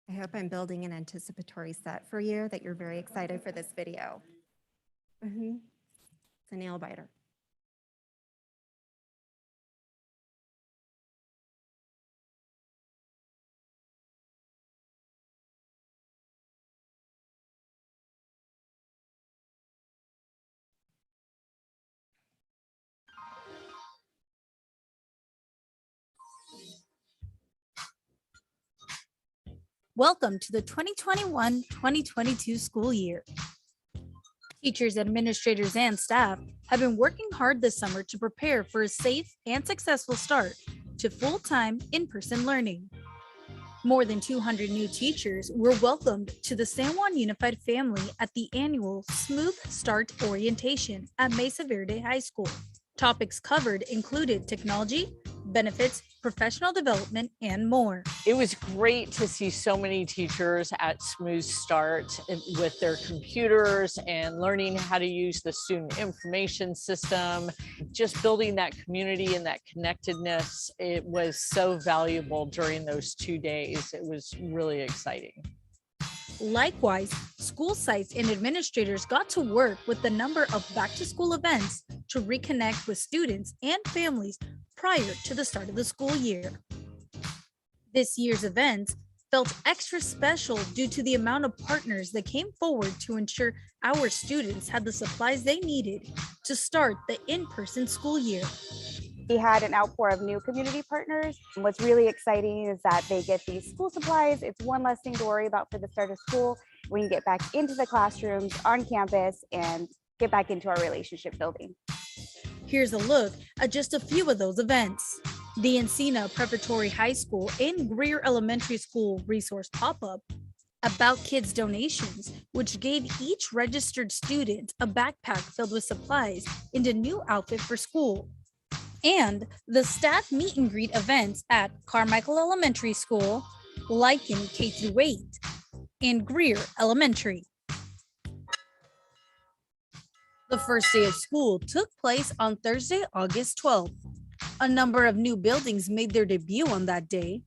I hope I'm building an anticipatory set for you, that you're very excited for this video. It's a nail biter. Welcome to the 2021-2022 school year. Teachers, administrators, and staff have been working hard this summer to prepare for a safe and successful start to full-time in-person learning. More than 200 new teachers were welcomed to the San Juan Unified family at the annual Smooth Start Orientation at Mesa Verde High School. Topics covered included technology, benefits, professional development, and more. It was great to see so many teachers at Smooth Start with their computers and learning how to use the student information system, just building that community and that connectedness. It was so valuable during those 2 days. It was really exciting. Likewise, school sites and administrators got to work with the number of back-to-school events to reconnect with students and families prior to the start of the school year. This year's events felt extra special due to the amount of partners that came forward to ensure our students had the supplies they needed to start the in-person school year. We had an outpour of new community partners. And what's really exciting is that they get these school supplies. It's one less thing to worry about for the start of school when you get back into the classrooms on campus and get back into our relationship building. Here's a look at just a few of those events. The Encina Preparatory High School and Greer Elementary School resource pop-up about kids donations, which gave each registered student a backpack filled with supplies and a new outfit for school. And the staff meet and greet events at Carmichael Elementary School, Lycan K-8, and Greer Elementary. The first day of school took place on Thursday, August 12th. A number of new buildings made their debut on that day.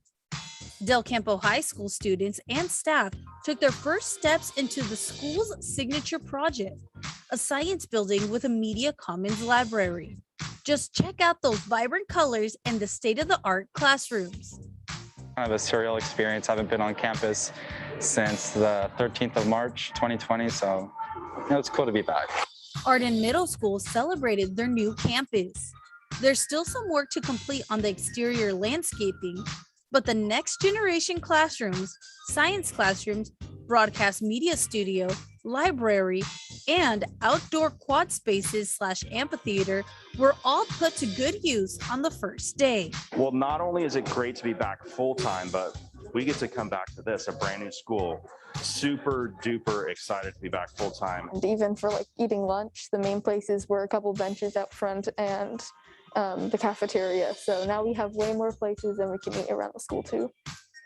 Del Campo High School students and staff took their first steps into the school's signature project, a science building with a media commons library. Just check out those vibrant colors and the state-of-the-art classrooms. Kind of a surreal experience. I haven't been on campus since the 13th of March, 2020, so it's cool to be back. Arden Middle School celebrated their new campus. There's still some work to complete on the exterior landscaping, but the next generation classrooms, science classrooms, broadcast media studio, library, and outdoor quad spaces / amphitheater were all put to good use on the first day. Well, not only is it great to be back full-time, but we get to come back to this, a brand new school. Super duper excited to be back full-time. And even for like eating lunch, the main places were a couple benches out front and the cafeteria. So now we have way more places and we can eat around the school too.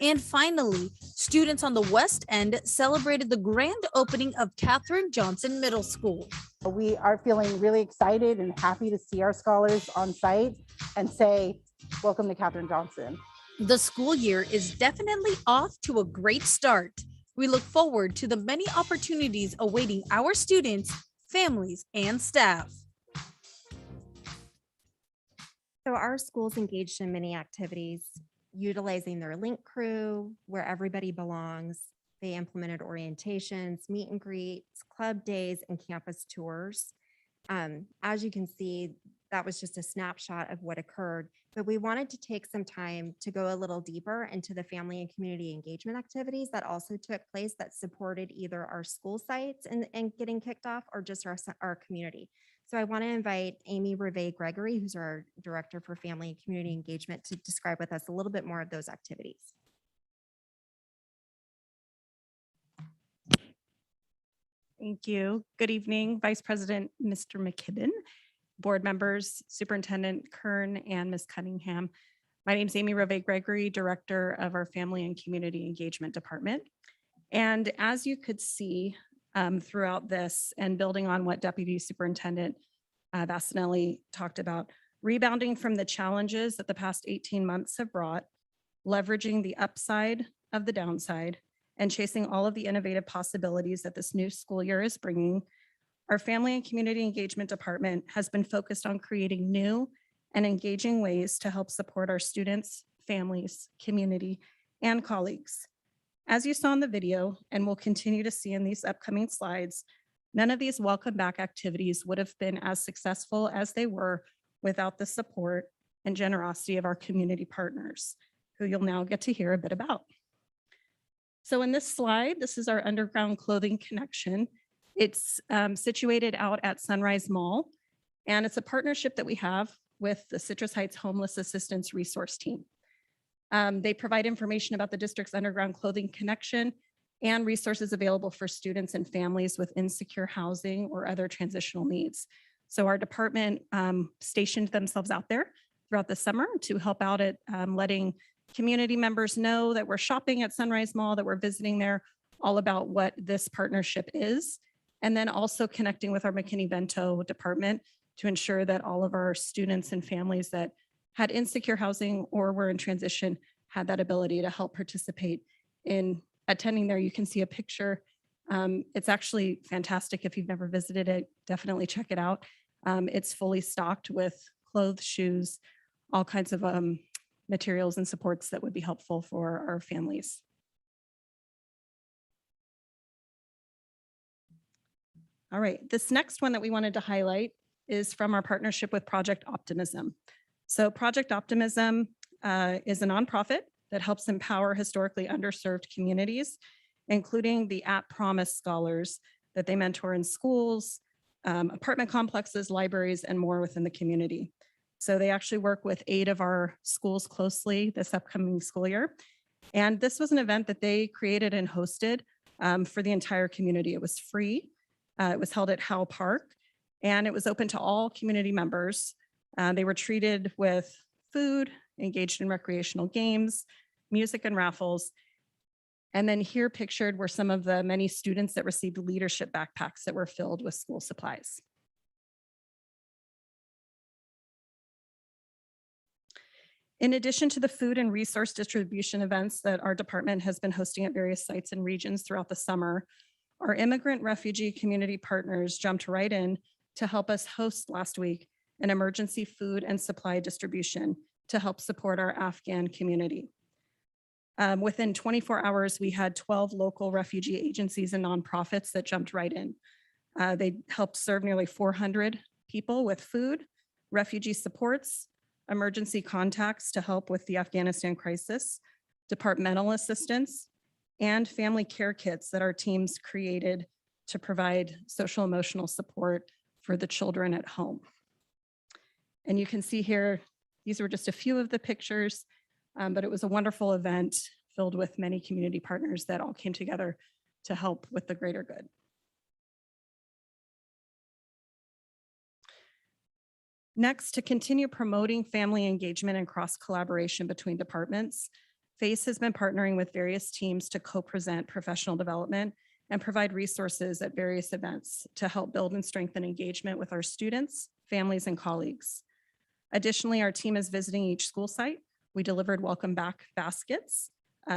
And finally, students on the West End celebrated the grand opening of Katherine Johnson Middle School. We are feeling really excited and happy to see our scholars on site and say, welcome to Katherine Johnson. The school year is definitely off to a great start. We look forward to the many opportunities awaiting our students, families, and staff. So our schools engaged in many activities, utilizing their link crew where everybody belongs. They implemented orientations, meet and greets, club days, and campus tours. As you can see, that was just a snapshot of what occurred, but we wanted to take some time to go a little deeper into the family and community engagement activities that also took place that supported either our school sites and getting kicked off or just our community. So I want to invite Amy Reve Gregory, who's our Director for Family and Community Engagement, to describe with us a little bit more of those activities. Thank you. Good evening, Vice President Mr. McKibben, board members, Superintendent Kern, and Ms. Cunningham. My name is Amy Reve Gregory, Director of our Family and Community Engagement Department. And as you could see throughout this, and building on what Deputy Superintendent Bassanelli talked about, rebounding from the challenges that the past 18 months have brought, leveraging the upside of the downside, and chasing all of the innovative possibilities that this new school year is bringing, our Family and Community Engagement Department has been focused on creating new and engaging ways to help support our students, families, community, and colleagues. As you saw in the video, and will continue to see in these upcoming slides, none of these welcome back activities would have been as successful as they were without the support and generosity of our community partners, who you'll now get to hear a bit about. So in this slide, this is our underground clothing connection. It's situated out at Sunrise Mall, and it's a partnership that we have with the Citrus Heights Homeless Assistance Resource Team. They provide information about the district's underground clothing connection and resources available for students and families with insecure housing or other transitional needs. So our department stationed themselves out there throughout the summer to help out at letting community members know that we're shopping at Sunrise Mall, that we're visiting there, all about what this partnership is. And then also connecting with our McKinney-Vento department to ensure that all of our students and families that had insecure housing or were in transition had that ability to help participate in attending there. You can see a picture. It's actually fantastic. If you've never visited it, definitely check it out. It's fully stocked with clothes, shoes, all kinds of materials and supports that would be helpful for our families. All right, this next one that we wanted to highlight is from our partnership with Project Optimism. So Project Optimism is a nonprofit that helps empower historically underserved communities, including the At Promise scholars that they mentor in schools, apartment complexes, libraries, and more within the community. So they actually work with 8 of our schools closely this upcoming school year. And this was an event that they created and hosted for the entire community. It was free. It was held at Howe Park, and it was open to all community members. They were treated with food, engaged in recreational games, music and raffles. And then here pictured were some of the many students that received leadership backpacks that were filled with school supplies. In addition to the food and resource distribution events that our department has been hosting at various sites and regions throughout the summer, our immigrant refugee community partners jumped right in to help us host last week an emergency food and supply distribution to help support our Afghan community. Within 24 hours, we had 12 local refugee agencies and nonprofits that jumped right in. They helped serve nearly 400 people with food, refugee supports, emergency contacts to help with the Afghanistan crisis, departmental assistance, and family care kits that our teams created to provide social emotional support for the children at home. And you can see here, these were just a few of the pictures, but it was a wonderful event filled with many community partners that all came together to help with the greater good. Next, to continue promoting family engagement and cross collaboration between departments, FACE has been partnering with various teams to co-present professional development and provide resources at various events to help build and strengthen engagement with our students, families, and colleagues. Additionally, our team is visiting each school site. We delivered welcome back baskets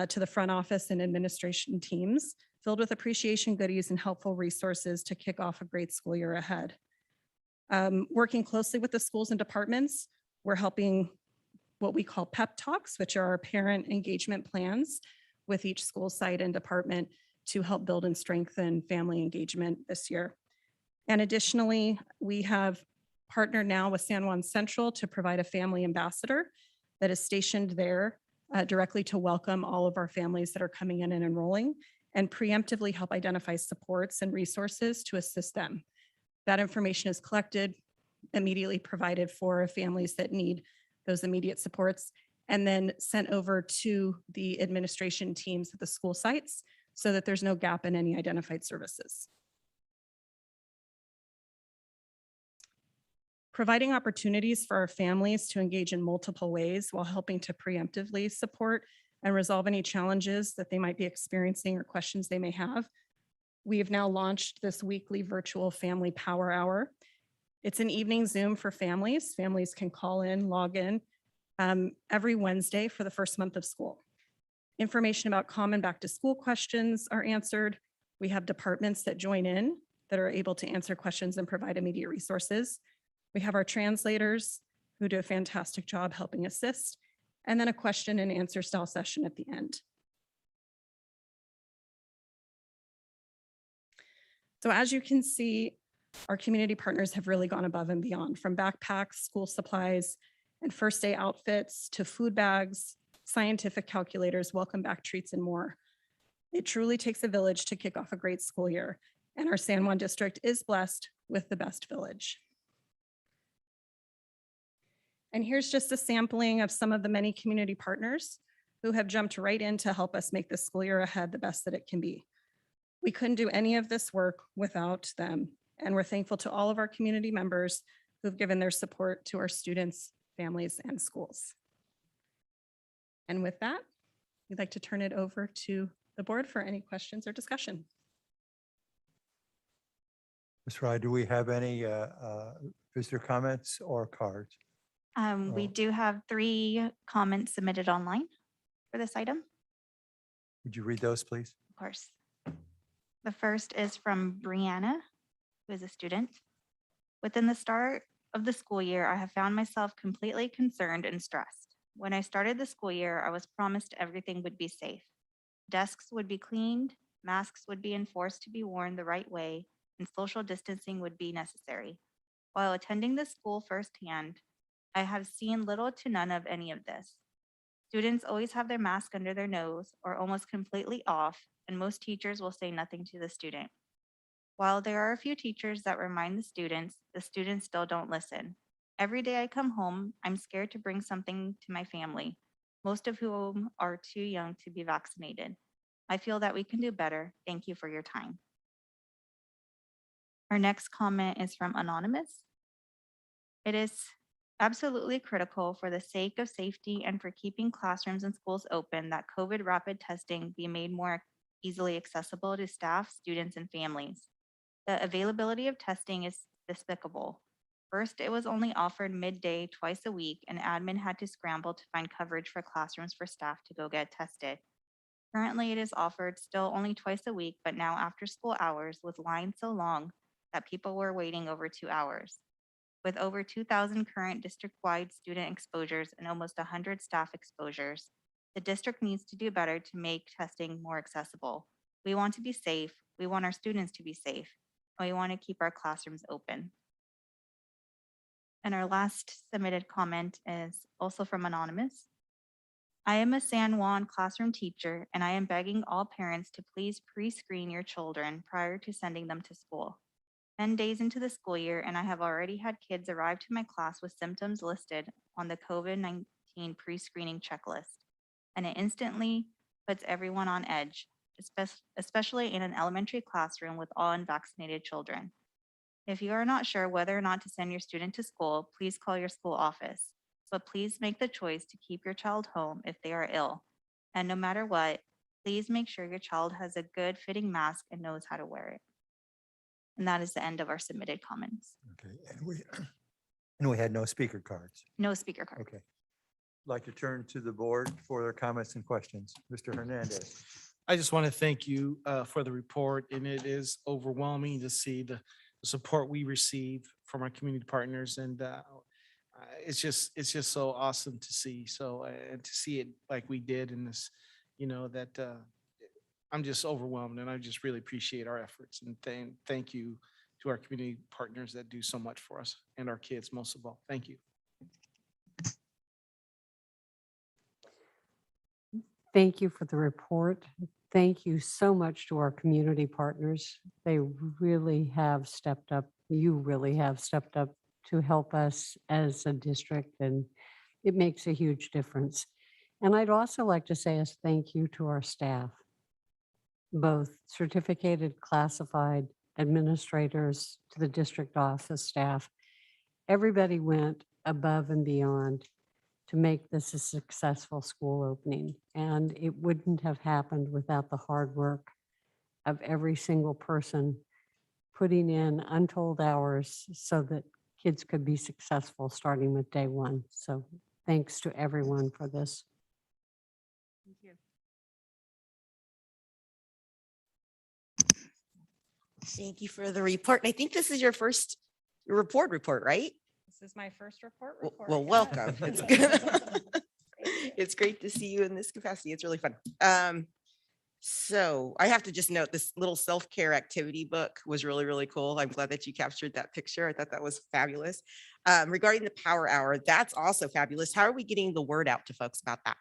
to the front office and administration teams filled with appreciation goodies and helpful resources to kick off a great school year ahead. Working closely with the schools and departments, we're helping what we call pep talks, which are our parent engagement plans with each school site and department to help build and strengthen family engagement this year. And additionally, we have partnered now with San Juan Central to provide a family ambassador that is stationed there directly to welcome all of our families that are coming in and enrolling and preemptively help identify supports and resources to assist them. That information is collected, immediately provided for families that need those immediate supports, and then sent over to the administration teams at the school sites so that there's no gap in any identified services. Providing opportunities for our families to engage in multiple ways while helping to preemptively support and resolve any challenges that they might be experiencing or questions they may have. We have now launched this weekly virtual family power hour. It's an evening Zoom for families. Families can call in, log in every Wednesday for the first month of school. Information about common back to school questions are answered. We have departments that join in that are able to answer questions and provide immediate resources. We have our translators who do a fantastic job helping assist, and then a question and answer style session at the end. So as you can see, our community partners have really gone above and beyond, from backpacks, school supplies, and first day outfits to food bags, scientific calculators, welcome back treats, and more. It truly takes a village to kick off a great school year. And our San Juan district is blessed with the best village. And here's just a sampling of some of the many community partners who have jumped right in to help us make this school year ahead the best that it can be. We couldn't do any of this work without them. And we're thankful to all of our community members who've given their support to our students, families, and schools. And with that, we'd like to turn it over to the board for any questions or discussion. Ms. Rye, do we have any visitor comments or cards? We Oh. do have 3 comments submitted online for this item. Would you read those, please? Of course. The first is from Brianna, who is a student. Within the start of the school year, I have found myself completely concerned and stressed. When I started the school year, I was promised everything would be safe. Desks would be cleaned, masks would be enforced to be worn the right way, and social distancing would be necessary. While attending the school firsthand, I have seen little to none of any of this. Students always have their mask under their nose or almost completely off, and most teachers will say nothing to the student. While there are a few teachers that remind the students still don't listen. Every day I come home, I'm scared to bring something to my family, most of whom are too young to be vaccinated. I feel that we can do better. Thank you for your time. Our next comment is from Anonymous. It is absolutely critical for the sake of safety and for keeping classrooms and schools open that COVID rapid testing be made more easily accessible to staff, students, and families. The availability of testing is despicable. First, it was only offered midday twice a week, and admin had to scramble to find coverage for classrooms for staff to go get tested. Currently, it is offered still only twice a week, but now after school hours with lines so long that people were waiting over 2 hours. With over 2,000 current district-wide student exposures and almost 100 staff exposures, the district needs to do better to make testing more accessible. We want to be safe, we want our students to be safe, and we want to keep our classrooms open. And our last submitted comment is also from Anonymous. I am a San Juan classroom teacher, and I am begging all parents to please pre-screen your children prior to sending them to school. 10 days into the school year, and I have already had kids arrive to my class with symptoms listed on the COVID-19 pre-screening checklist, and it instantly puts everyone on edge, especially in an elementary classroom with all unvaccinated children. If you are not sure whether or not to send your student to school, please call your school office, but please make the choice to keep your child home if they are ill. And no matter what, please make sure your child has a good fitting mask and knows how to wear it. And that is the end of our submitted comments. Okay, and we had no speaker cards. No speaker card. Okay. I'd like to turn to the board for their comments and questions. Mr. Hernandez. I just want to thank you for the report, and it is overwhelming to see the support we receive from our community partners, and it's just so awesome to see. So and to see it like we did in this, that I'm just overwhelmed, and I just really appreciate our efforts, and thank you to our community partners that do so much for us and our kids most of all. Thank you. Thank you for the report. Thank you so much to our community partners. They really have stepped up. You really have stepped up to help us as a district, and it makes a huge difference. And I'd also like to say a thank you to our staff, both certificated, classified, administrators, to the district office staff. Everybody went above and beyond to make this a successful school opening. And it wouldn't have happened without the hard work of every single person putting in untold hours so that kids could be successful starting with day one. So thanks to everyone for this. Thank you. Thank you for the report. And I think this is your first report, right? This is my first report. Well, welcome. It's good. It's great to see you in this capacity. It's really fun. So I have to just note this little self-care activity book was really, really cool. I'm glad that you captured that picture. I thought that was fabulous. Regarding the power hour, that's also fabulous. How are we getting the word out to folks about that?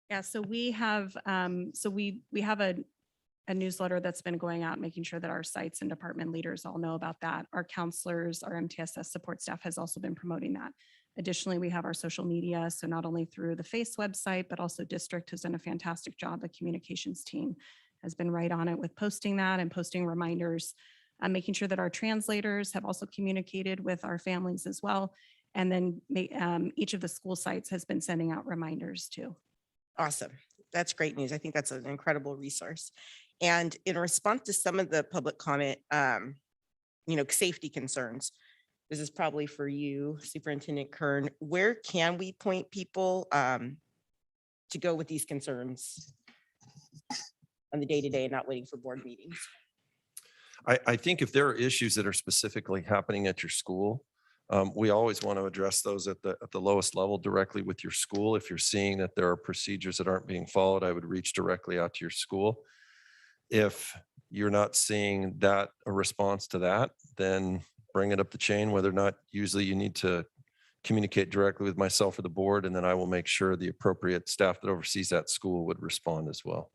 Yeah, so we have we have a a newsletter that's been going out, making sure that our sites and department leaders all know about that. Our counselors, our MTSS support staff has also been promoting that. Additionally, we have our social media. So not only through the FACE website, but also district has done a fantastic job. The communications team has been right on it with posting that and posting reminders, making sure that our translators have also communicated with our families as well. And then each of the school sites has been sending out reminders too. Awesome. That's great news. I think that's an incredible resource. And in response to some of the public comment, safety concerns, this is probably for you, Superintendent Kern. Where can we point people to go with these concerns on the day-to-day and not waiting for board meetings? I think if there are issues that are specifically happening at your school, we always want to address those at the lowest level directly with your school. If you're seeing that there are procedures that aren't being followed, I would reach directly out to your school. If you're not seeing that a response to that, then bring it up the chain, whether or not usually you need to communicate directly with myself or the board, and then I will make sure the appropriate staff that oversees that school would respond as well.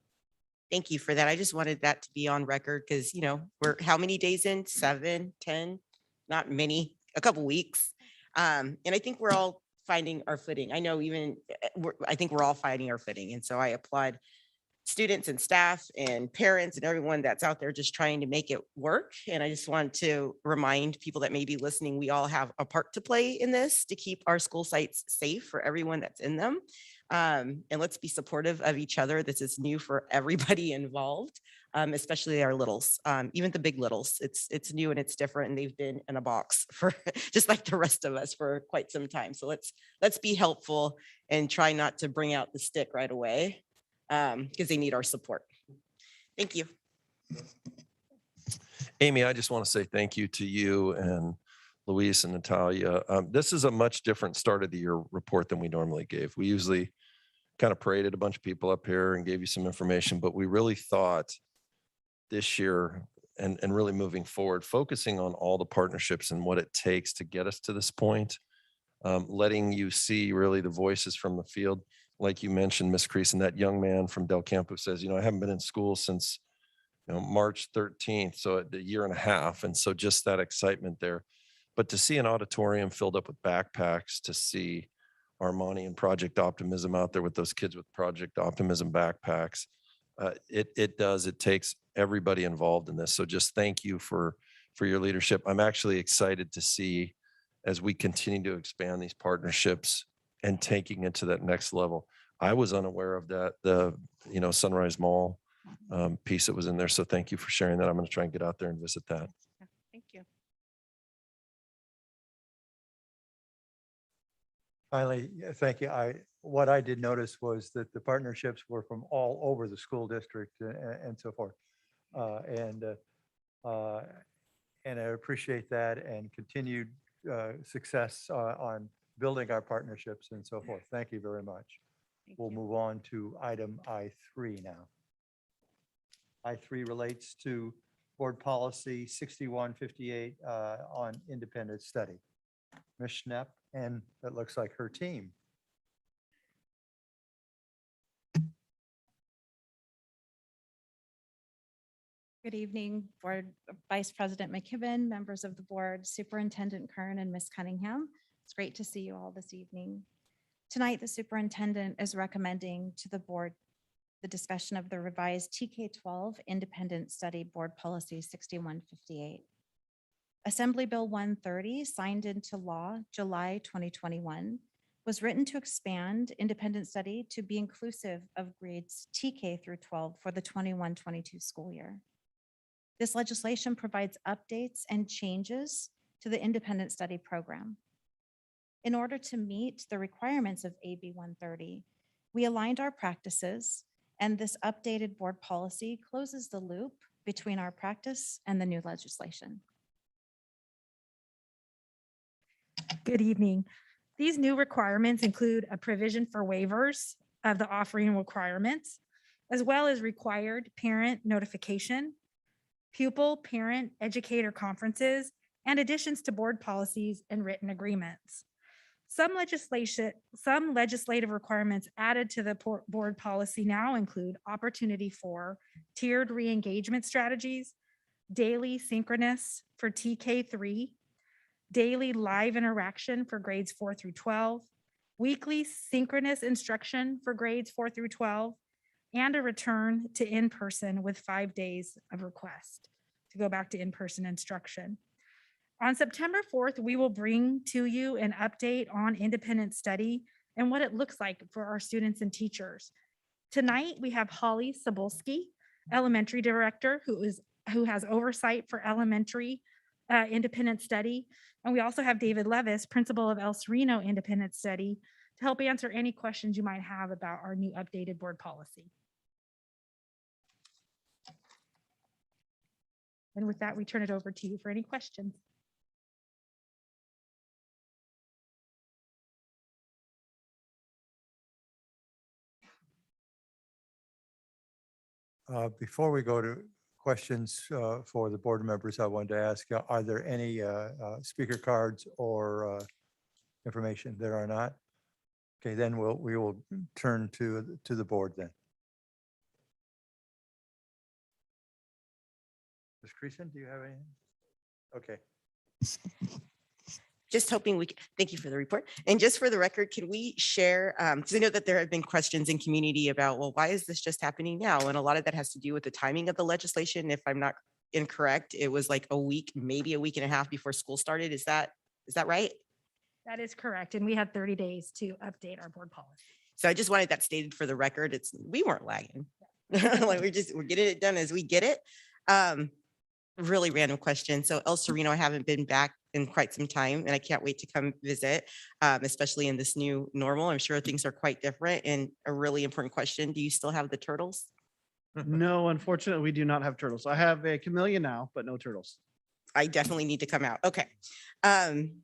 Thank you for that. I just wanted that to be on record because, we're how many days in? 7, 10, not many, a couple weeks. And I think we're all finding our footing. I know I think we're all finding our footing. And so I applaud students and staff and parents and everyone that's out there just trying to make it work. And I just want to remind people that may be listening, we all have a part to play in this to keep our school sites safe for everyone that's in them. And let's be supportive of each other. This is new for everybody involved, especially our littles, even the big littles. It's new and it's different, and they've been in a box for just like the rest of us for quite some time. So let's be helpful and try not to bring out the stick right away, because they need our support. Thank you. Amy, I just want to say thank you to you and Luis and Natalia. This is a much different start of the year report than we normally gave. We usually kind of paraded a bunch of people up here and gave you some information, but we really thought this year and really moving forward, focusing on all the partnerships and what it takes to get us to this point, letting you see really the voices from the field. Like you mentioned, Ms. Creason, that young man from Del Campo says, I haven't been in school since March 13th, so a year and a half. And so just that excitement there. But to see an auditorium filled up with backpacks, to see Armani and Project Optimism out there with those kids with Project Optimism backpacks, it takes everybody involved in this. So just thank you for your leadership. I'm actually excited to see as we continue to expand these partnerships and taking it to that next level. I was unaware of that, the Sunrise Mall piece that was in there. So thank you for sharing that. I'm going to try and get out there and visit that. Thank you. Finally, thank you. What I did notice was that the partnerships were from all over the school district and so forth. And I appreciate that, and continued success on building our partnerships and so forth. Thank you very much. We'll move on to item I3 now. I3 relates to Board Policy 6158 on independent study. Ms. Schnepp, and that looks like her team. Good evening, Board Vice President McKibben, members of the board, Superintendent Kern, and Ms. Cunningham. It's great to see you all this evening. Tonight, the superintendent is recommending to the board the discussion of the revised TK-12 Independent Study Board Policy 6158. Assembly Bill 130, signed into law July 2021, was written to expand independent study to be inclusive of grades TK through 12 for the 21-22 school year. This legislation provides updates and changes to the independent study program. In order to meet the requirements of AB 130, we aligned our practices, and this updated board policy closes the loop between our practice and the new legislation. Good evening. These new requirements include a provision for waivers of the offering requirements, as well as required parent notification, pupil, parent, educator conferences, and additions to board policies and written agreements. Some legislative requirements added to the board policy now include opportunity for tiered re-engagement strategies, daily synchronous for TK3, daily live interaction for grades 4 through 12, weekly synchronous instruction for grades 4 through 12, and a return to in-person with 5 days of request to go back to in-person instruction. On September 4th, we will bring to you an update on independent study and what it looks like for our students and teachers. Tonight, we have Holly Sobolski, elementary director, who has oversight for elementary independent study. And we also have David Levis, principal of El Sereno Independent Study, to help answer any questions you might have about our new updated board policy. And with that, we turn it over to you for any questions. Before we go to questions for the board members, I wanted to ask, are there any speaker cards or information? There are not? Okay, then we will turn to the board then. Ms. Creason, do you have anything? Okay. Just hoping thank you for the report. And just for the record, can we share, because I know that there have been questions in community about, well, why is this just happening now? And a lot of that has to do with the timing of the legislation. If I'm not incorrect, it was like a week, maybe a week and a half before school started. Is that right? That is correct. And we had 30 days to update our board policy. So I just wanted that stated for the record. We weren't lagging. Like we're getting it done as we get it. Really random question. So El Sereno, I haven't been back in quite some time and I can't wait to come visit, especially in this new normal. I'm sure things are quite different. And a really important question, do you still have the turtles? No, unfortunately, we do not have turtles. I have a camellia now, but no turtles. I definitely need to come out. Okay. And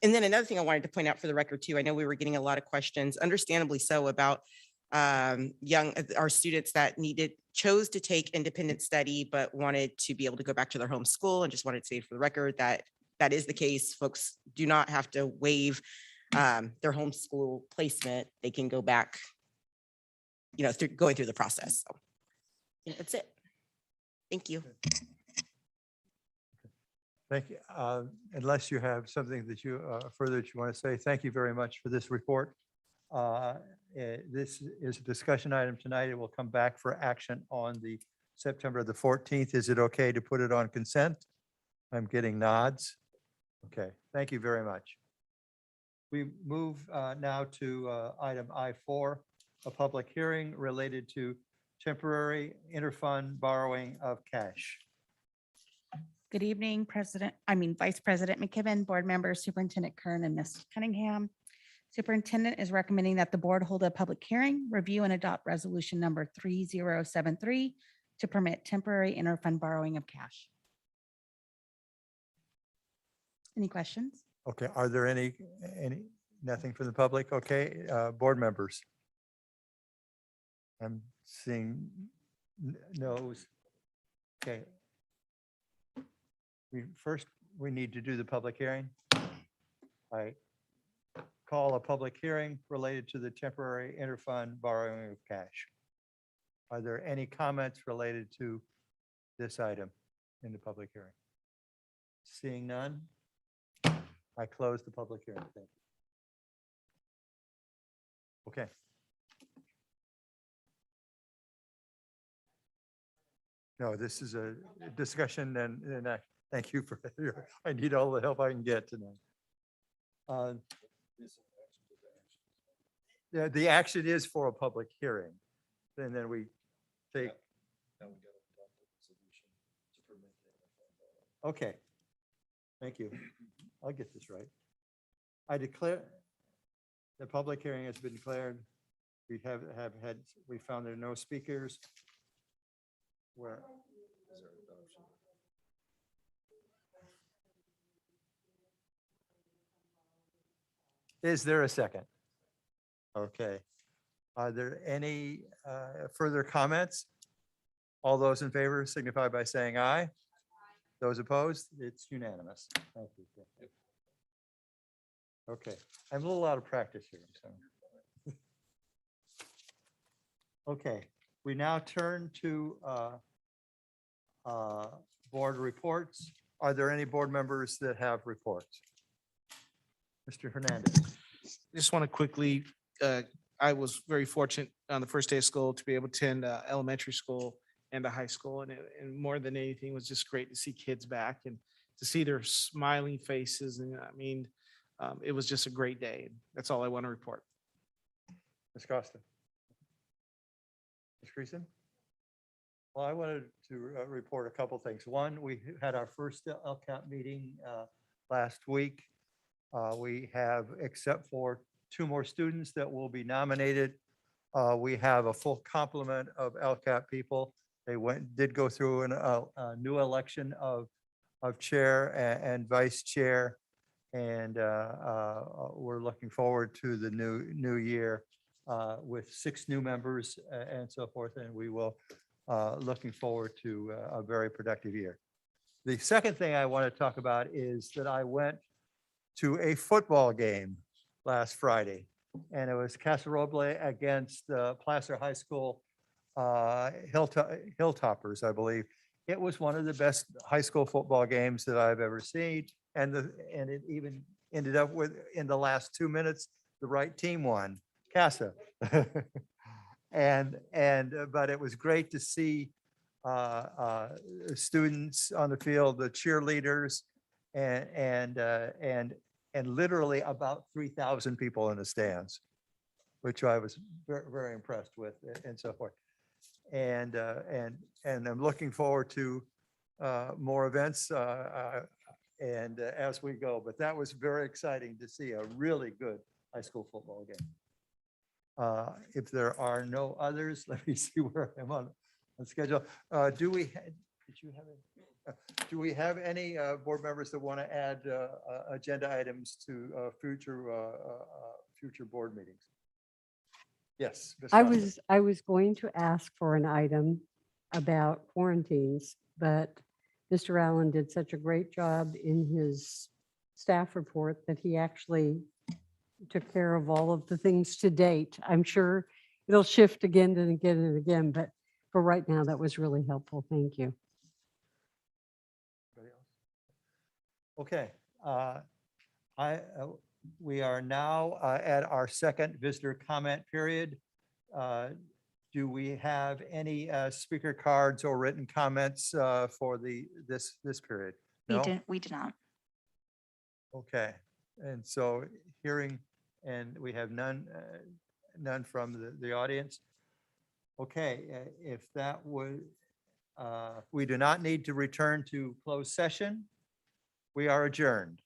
then another thing I wanted to point out for the record too, I know we were getting a lot of questions, understandably so, about our students that chose to take independent study, but wanted to be able to go back to their home school, and just wanted to say for the record that that is the case. Folks do not have to waive their homeschool placement. They can go back, going through the process. So yeah, that's it. Thank you. Thank you. Unless you have something that you further that you want to say, thank you very much for this report. This is a discussion item tonight. It will come back for action on the September the 14th. Is it okay to put it on consent? I'm getting nods. Okay, thank you very much. We move now to item I4, a public hearing related to temporary interfund borrowing of cash. Good evening, Vice President McKibben, board members, Superintendent Kern, and Ms. Cunningham. Superintendent is recommending that the board hold a public hearing, review and adopt resolution number 3073 to permit temporary interfund borrowing of cash. Any questions? Okay, are there any, nothing from the public? Okay, board members. I'm seeing no's. Okay. We need to do the public hearing. I call a public hearing related to the temporary interfund borrowing of cash. Are there any comments related to this item in the public hearing? Seeing none, I close the public hearing. Thank you. Okay. No, this is a discussion and thank you for, I need all the help I can get tonight. Yeah, the action is for a public hearing. And then we take. Okay. Thank you. I'll get this right. I declare the public hearing has been declared. We we found there are no speakers. Where? Is there a second? Okay. Are there any further comments? All those in favor signify by saying aye. Those opposed, it's unanimous. Thank you. Okay, I'm a little out of practice here. So. Okay, we now turn to board reports. Are there any board members that have reports? Mr. Hernandez. Just want to quickly, I was very fortunate on the first day of school to be able to attend elementary school and the high school. And more than anything, it was just great to see kids back and to see their smiling faces. And I mean, it was just a great day. That's all I want to report. Ms. Costa. Ms. Creason? Well, I wanted to report a couple things. One, we had our first LCAP meeting last week. We have, except for 2 more students that will be nominated, we have a full complement of LCAP people. They did go through a new election of chair and vice chair. And we're looking forward to the new year with 6 new members and so forth. And we will looking forward to a very productive year. The second thing I want to talk about is that I went to a football game last Friday, and it was Casa Roble against Placer High School Hilltoppers, I believe. It was one of the best high school football games that I've ever seen, and it even ended up with, in the last 2 minutes, the right team won, Casa. But it was great to see students on the field, the cheerleaders, and literally about 3,000 people in the stands, which I was very, very impressed with, and so forth. And I'm looking forward to more events and as we go. But that was very exciting to see a really good high school football game. If there are no others, let me see where I'm on schedule. Do we have any board members that want to add agenda items to future board meetings? Yes. Ms. Costa. I was going to ask for an item about quarantines, but Mr. Allen did such a great job in his staff report that he actually took care of all of the things to date. I'm sure it'll shift again and again and again, but for right now, that was really helpful. Thank you. Okay. We are now at our second visitor comment period. Do we have any speaker cards or written comments for this period? No? We do not. Okay. And so hearing, and we have none from the audience. Okay, if that would, we do not need to return to closed session. We are adjourned.